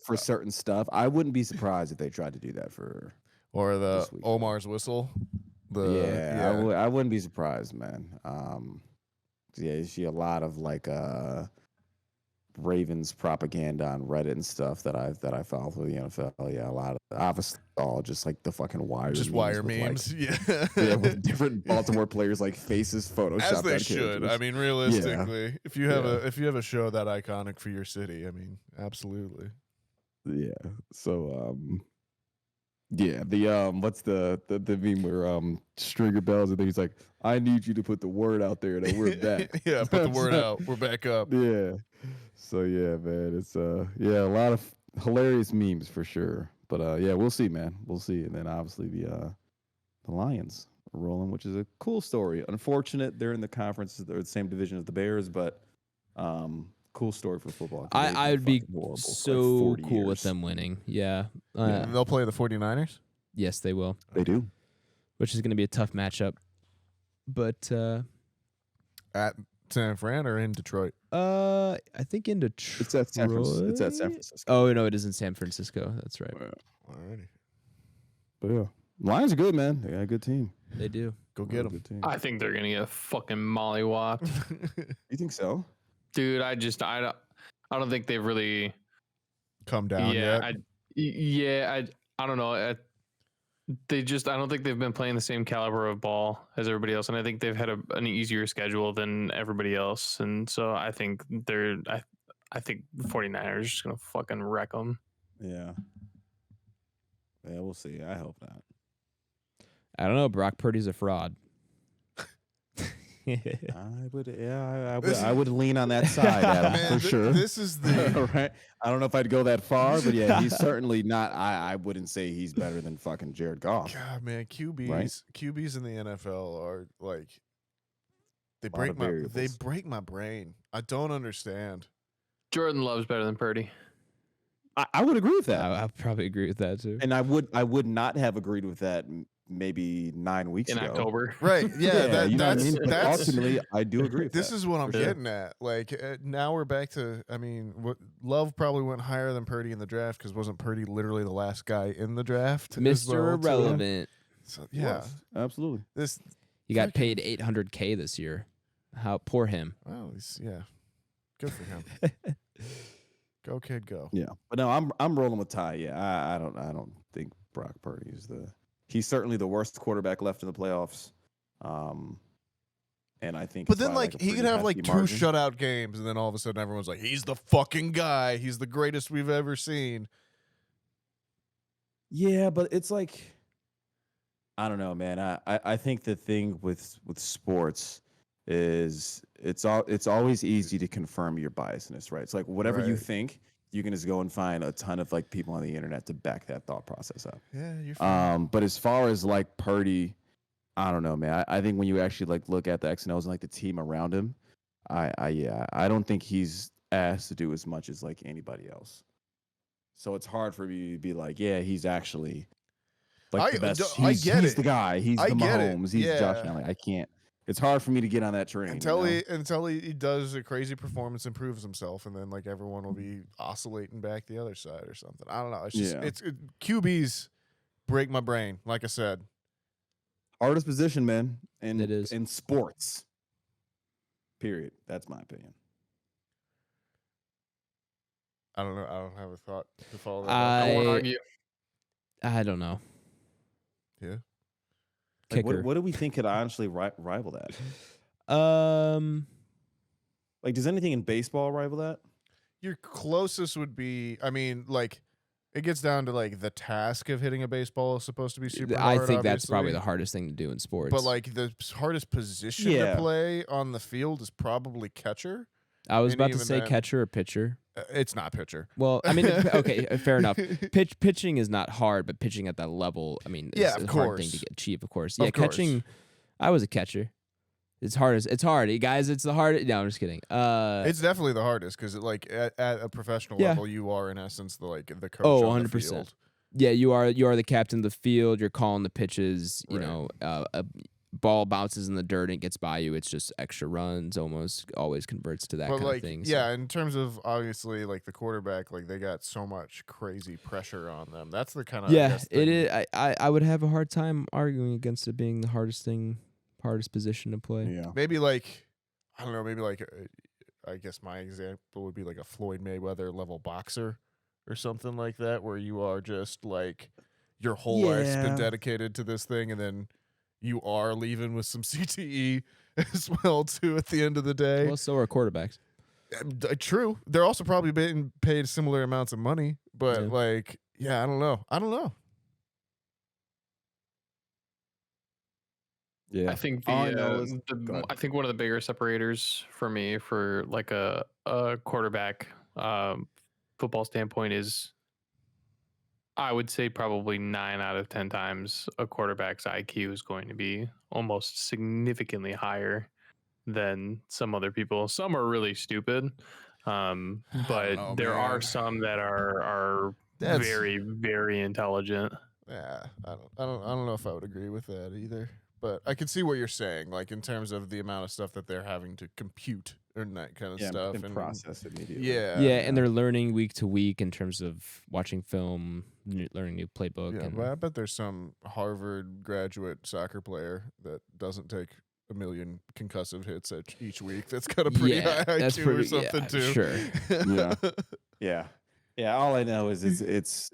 E: for certain stuff. I wouldn't be surprised if they tried to do that for
C: the Omar's whistle.
E: I wouldn't be surprised, man. Yeah, you see a lot of Ravens propaganda on Reddit and stuff that I follow through the NFL. Yeah, a lot of obviously all just the fucking wire.
C: Just wire memes. Yeah,
E: with different Baltimore players faces photoshopped.
C: As they should. I mean, realistically, if you have a show that iconic for your city, I mean, absolutely.
E: Yeah. So yeah, the what's the meme where Stringer Bells and then he's like, I need you to put the word out there that we're back.
C: Yeah, put the word out. We're back up.
E: Yeah. So yeah, man, it's a lot of hilarious memes for sure. But yeah, we'll see, man. We'll see. And then obviously the Lions are rolling, which is a cool story. Unfortunate they're in the conference, they're the same division as the Bears, but cool story for football.
B: I would be so cool with them winning. Yeah.
C: They'll play the 49ers?
B: Yes, they will.
E: They do.
B: Which is going to be a tough matchup. But
C: at San Fran or in Detroit?
B: I think in Detroit.
E: It's at San Francisco.
B: Oh no, it is in San Francisco. That's right.
C: Alrighty.
E: But yeah, Lions are good, man. They got a good team.
B: They do.
C: Go get them.
D: I think they're gonna get fucking mollywopped.
E: You think so,
D: dude? I don't think they've really
C: come down yet.
D: I don't know. I don't think they've been playing the same caliber of ball as everybody else, and I think they've had an easier schedule than everybody else, and so I think I think the 49ers are just going to fucking wreck them.
E: Yeah. Yeah, we'll see. I hope not.
B: I don't know. Brock Purdy's a fraud.
E: I would lean on that side, Adam,
C: Man,
E: for sure.
C: This is the
E: right. I don't know if I'd go that far, but yeah, he's certainly not. I wouldn't say he's better than fucking Jared Goff.
C: God, man, QBs in the NFL are like they break my brain. I don't understand.
D: Jordan Love's better than Purdy.
E: I would agree with that.
B: I'll probably agree with that too.
E: And I would not have agreed with that maybe 9 weeks ago.
D: In October.
C: Right. Yeah.
E: That's ultimately, I do agree with
C: this
E: that.
C: is what I'm getting at. Like, now we're back to, I mean, Love probably went higher than Purdy in the draft because wasn't Purdy literally the last guy in the draft?
B: Mr. Irrelevant.
C: So, yeah.
E: Absolutely.
B: He got paid $800K this year. How poor him.
C: Well, yeah. Good for him. Go kid, go.
E: Yeah, but no, I'm rolling with Ty. Yeah, I don't think Brock Purdy is he's certainly the worst quarterback left in the playoffs. And I think,
C: but then like he could have like 2 shutout games, and then all of a sudden everyone's like, he's the fucking guy. He's the greatest we've ever seen.
E: Yeah, but it's like, I don't know, man. I think the thing with sports is it's always easy to confirm your biasness, right? It's like whatever you think, you can just go and find a ton of like people on the internet to back that thought process up.
C: Yeah, you're fine.
E: But as far as like Purdy, I don't know, man. I think when you actually like look at the X and O's and like the team around him, I don't think he's asked to do as much as like anybody else. So it's hard for me to be like, yeah, he's actually like the best. He's the guy. He's the Mahomes. He's Josh Allen. I can't. It's hard for me to get on that train
C: until he does a crazy performance and proves himself, and then like everyone will be oscillating back the other side or something. I don't know. It's just QBs break my brain. Like I said,
E: hardest position, man, and
B: it is
E: in sports. Period. That's my opinion.
C: I don't know. I don't have a thought to follow that.
D: I won't argue.
B: I don't know.
C: Yeah.
E: Like, what do we think could honestly rival that? Like, does anything in baseball rival that?
C: Your closest would be, I mean, like, it gets down to like the task of hitting a baseball is supposed to be super hard.
B: I think that's probably the hardest thing to do in sports.
C: But like the hardest position to play on the field is probably catcher.
B: I was about to say catcher or pitcher.
C: It's not pitcher.
B: Well, I mean, okay, fair enough. Pitching is not hard, but pitching at that level, I mean, it's a hard thing to achieve, of course. Yeah, catching, I was a catcher. It's hard. Guys, it's the hardest. No, I'm just kidding.
C: It's definitely the hardest because like at a professional level, you are in essence the coach on 100%. The field.
B: Yeah, you are the captain of the field. You're calling the pitches. You know, a ball bounces in the dirt and it gets by you. It's just extra runs. Almost always converts to that kind of thing.
C: Yeah, in terms of obviously like the quarterback, like they got so much crazy pressure on them. That's the kind of
B: it is. I would have a hard time arguing against it being the hardest position to play.
E: Yeah,
C: maybe like I don't know. Maybe like I guess my example would be like a Floyd Mayweather level boxer or something like that, where you are just like your whole life's been dedicated to this thing, and then you are leaving with some CTE as well too at the end of the day.
B: Well, so are quarterbacks.
C: True. They're also probably being paid similar amounts of money, but I don't know.
E: Yeah,
D: I think I think one of the bigger separators for me for like a quarterback football standpoint is, I would say probably 9 out of 10 times a quarterback's IQ is going to be almost significantly higher than some other people. Some are really stupid, but there are some that are very, very intelligent.
C: Yeah, I don't know if I would agree with that either. But I can see what you're saying, like in terms of the amount of stuff that they're having to compute and that kind of stuff
E: and process immediately.
C: Yeah,
B: and they're learning week to week in terms of watching film, learning new playbook.
C: Yeah, but I bet there's some Harvard graduate soccer player that doesn't take a million concussive hits each week. That's got a pretty high IQ or something too.
B: Sure.
E: Yeah. All I know is it's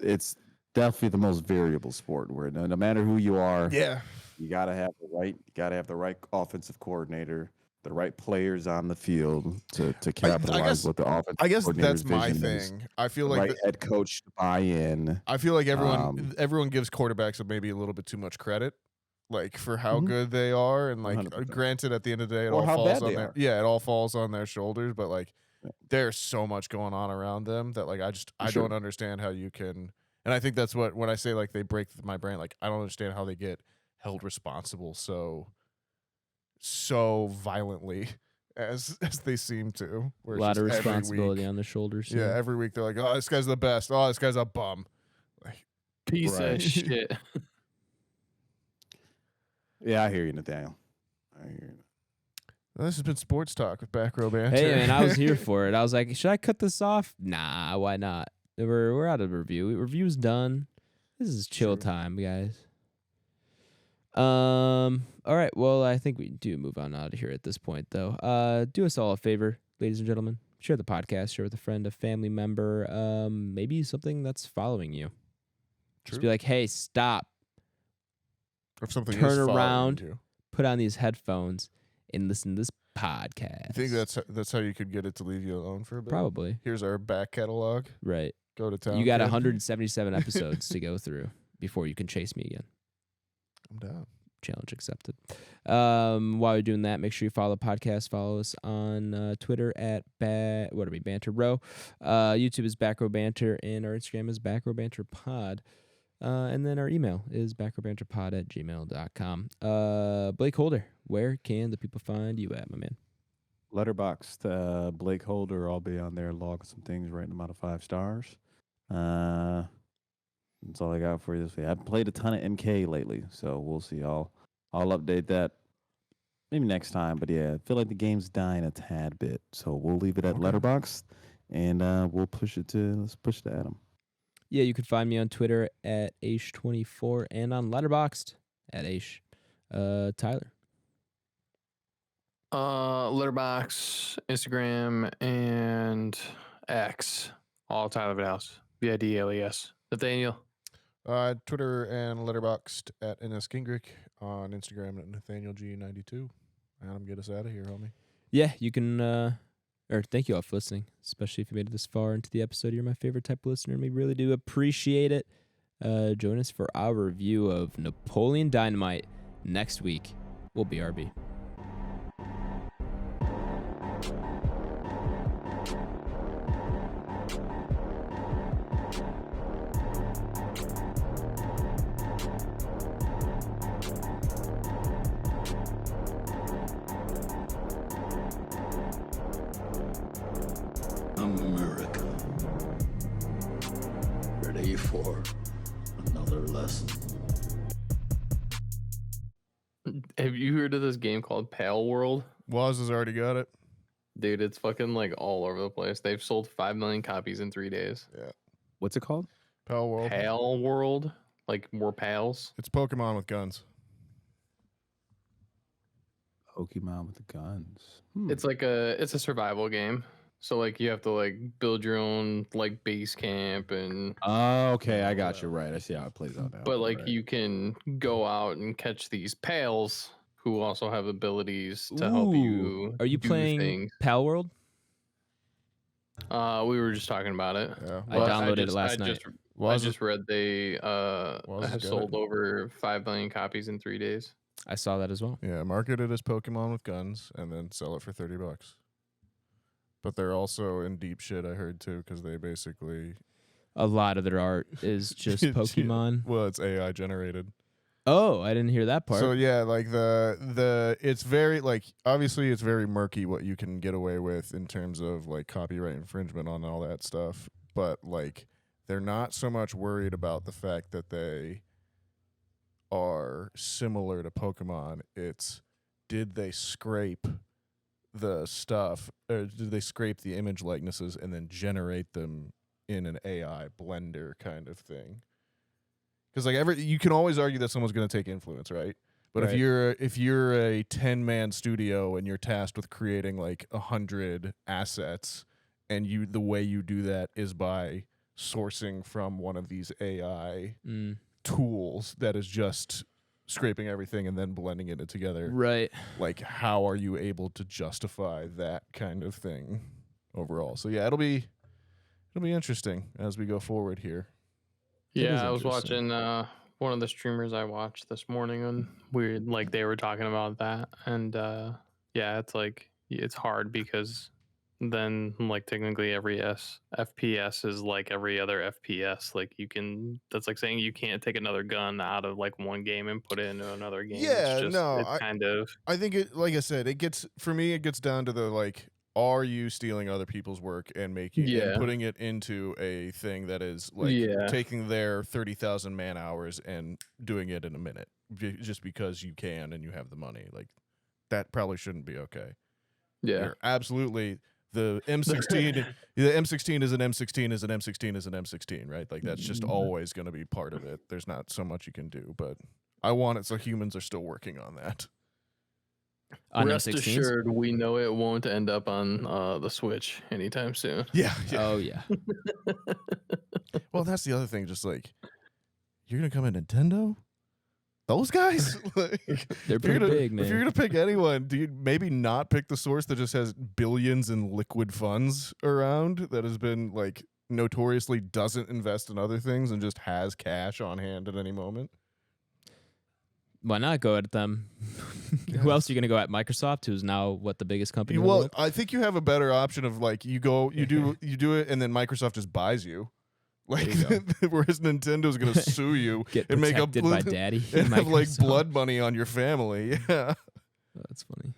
E: definitely the most variable sport where no matter who you are.
C: Yeah.
E: You gotta have the right offensive coordinator, the right players on the field to capitalize what the offense.
C: I guess that's my thing. I feel like
E: right head coach to buy in.
C: I feel like everyone gives quarterbacks maybe a little bit too much credit, like for how good they are, and like
E: 100%.
C: Granted, at the end of the day, it
E: Or
C: all
E: how
C: falls
E: bad
C: on
E: they are.
C: it all falls on their shoulders. But like, there's so much going on around them that like I don't understand how you can. And I think that's what when I say like they break my brain, like I don't understand how they get held responsible so violently as they seem to.
B: A lot of responsibility on their shoulders.
C: Yeah, every week they're like, "Oh, this guy's the best. Oh, this guy's a bum." Like,
D: piece of shit.
E: Yeah, I hear you, Nathaniel. I hear you.
C: Well, this has been Sports Talk with Back Row Banter.
B: Hey, man, I was here for it. I was like, should I cut this off? Nah, why not? We're out of review. Review's done. This is chill time, guys. All right. Well, I think we do move on out of here at this point, though. Do us all a favor, ladies and gentlemen. Share the podcast. Share with a friend, a family member, maybe something that's following you. Just be like, hey, stop.
C: If something
B: turn around, put on these headphones, and listen to this podcast.
C: I think that's how you could get it to leave you alone for a bit.
B: Probably.
C: Here's our back catalog.
B: Right.
C: Go to town.
B: You got 177 episodes to go through before you can chase me again.
C: I'm down.
B: Challenge accepted. While you're doing that, make sure you follow the podcast. Follow us on Twitter at Banter Row. YouTube is Back Row Banter, and our Instagram is Back Row Banter Pod. And then our email is backrowbanterpod@gmail.com. BlakeHolder, where can the people find you at, my man?
E: Letterboxd, BlakeHolder. I'll be on there logging some things, rating them out of 5 stars. That's all I got for you this week. I've played a ton of MK lately, so we'll see. I'll update that maybe next time. But yeah, I feel like the game's dying a tad bit, so we'll leave it at Letterboxd, and let's push it to Adam.
B: Yeah, you can find me on Twitter at Aish24 and on Letterboxd at Aish. Tyler.
D: Letterboxd, Instagram, and X. All Tyler Vidhouse. VIDLES. Nathaniel.
C: Twitter and Letterboxd at NS Gingrich. On Instagram at NathanielG92. Adam, get us out of here, homie.
B: Yeah, you can... thank you all for listening, especially if you made it this far into the episode. You're my favorite type of listener, and we really do appreciate it. Join us for our review of Napoleon Dynamite next week. We'll be RB.
A: America. Ready for another lesson.
D: Have you heard of this game called Pal World?
C: Woz has already got it.
D: Dude, it's fucking like all over the place. They've sold 5 million copies in 3 days.
C: Yeah.
E: What's it called?
C: Pal World.
D: Pal World? Like we're pals?
C: It's Pokemon with guns.
E: Pokemon with the guns.
D: It's like it's a survival game. So like you have to like build your own like base camp and
E: okay, I got you right. I see how it plays out now.
D: But like you can go out and catch these pals who also have abilities to help you.
B: Are you playing
D: things.
B: Pal World?
D: We were just talking about it.
C: Yeah.
B: I downloaded it last night.
D: I just read they have sold over 5 million copies in 3 days.
B: I saw that as well.
C: Yeah, market it as Pokemon with guns and then sell it for $30. But they're also in deep shit, I heard, too, because they basically...
B: A lot of their art is just Pokemon.
C: Well, it's AI generated.
B: Oh, I didn't hear that part.
C: So, yeah, like it's very, like, obviously it's very murky what you can get away with in terms of, like, copyright infringement on all that stuff. But, like, they're not so much worried about the fact that they are similar to Pokemon. It's, did they scrape the stuff, or did they scrape the image likenesses and then generate them in an AI blender kind of thing? Because like you can always argue that someone's going to take influence, right? But
B: right.
C: if you're a 10-man studio and you're tasked with creating like 100 assets, and the way you do that is by sourcing from one of these AI tools that is just scraping everything and then blending it together.
B: Right.
C: Like, how are you able to justify that kind of thing overall? So yeah, it'll be interesting as we go forward here.
D: Yeah, I was watching one of the streamers I watched this morning, and they were talking about that, and yeah, it's like it's hard because then like technically every FPS is like every other FPS. Like that's like saying you can't take another gun out of like one game and put it into another game.
C: Yeah,
D: I
C: think it, like I said, it gets down to the like, are you stealing other people's work and and putting it into a thing that is like taking their 30,000 man hours and doing it in a minute just because you can and you have the money? Like, that probably shouldn't be okay.
D: Yeah,
C: you're absolutely. The M16, the M16 is an M16 is an M16 is an M16, right? Like, that's just always going to be part of it. There's not so much you can do, but I want it so humans are still working on that.
D: Rest assured, we know it won't end up on the Switch anytime soon.
C: Yeah.
B: Oh, yeah.
C: Well, that's the other thing. Just like, you're going to come at Nintendo? Those guys?
B: They're pretty big, man.
C: If you're going to pick anyone, do you maybe not pick the source that just has billions in liquid funds around that has been, like, notoriously doesn't invest in other things and just has cash on hand at any moment?
B: Why not go at them? Who else are you going to go at? Microsoft, who's now the biggest company in the world?
C: I think you have a better option of like you do it, and then Microsoft just buys you. Like, whereas Nintendo's going to sue you and make
B: by daddy
C: and have like blood money on your family. Yeah,
B: that's funny.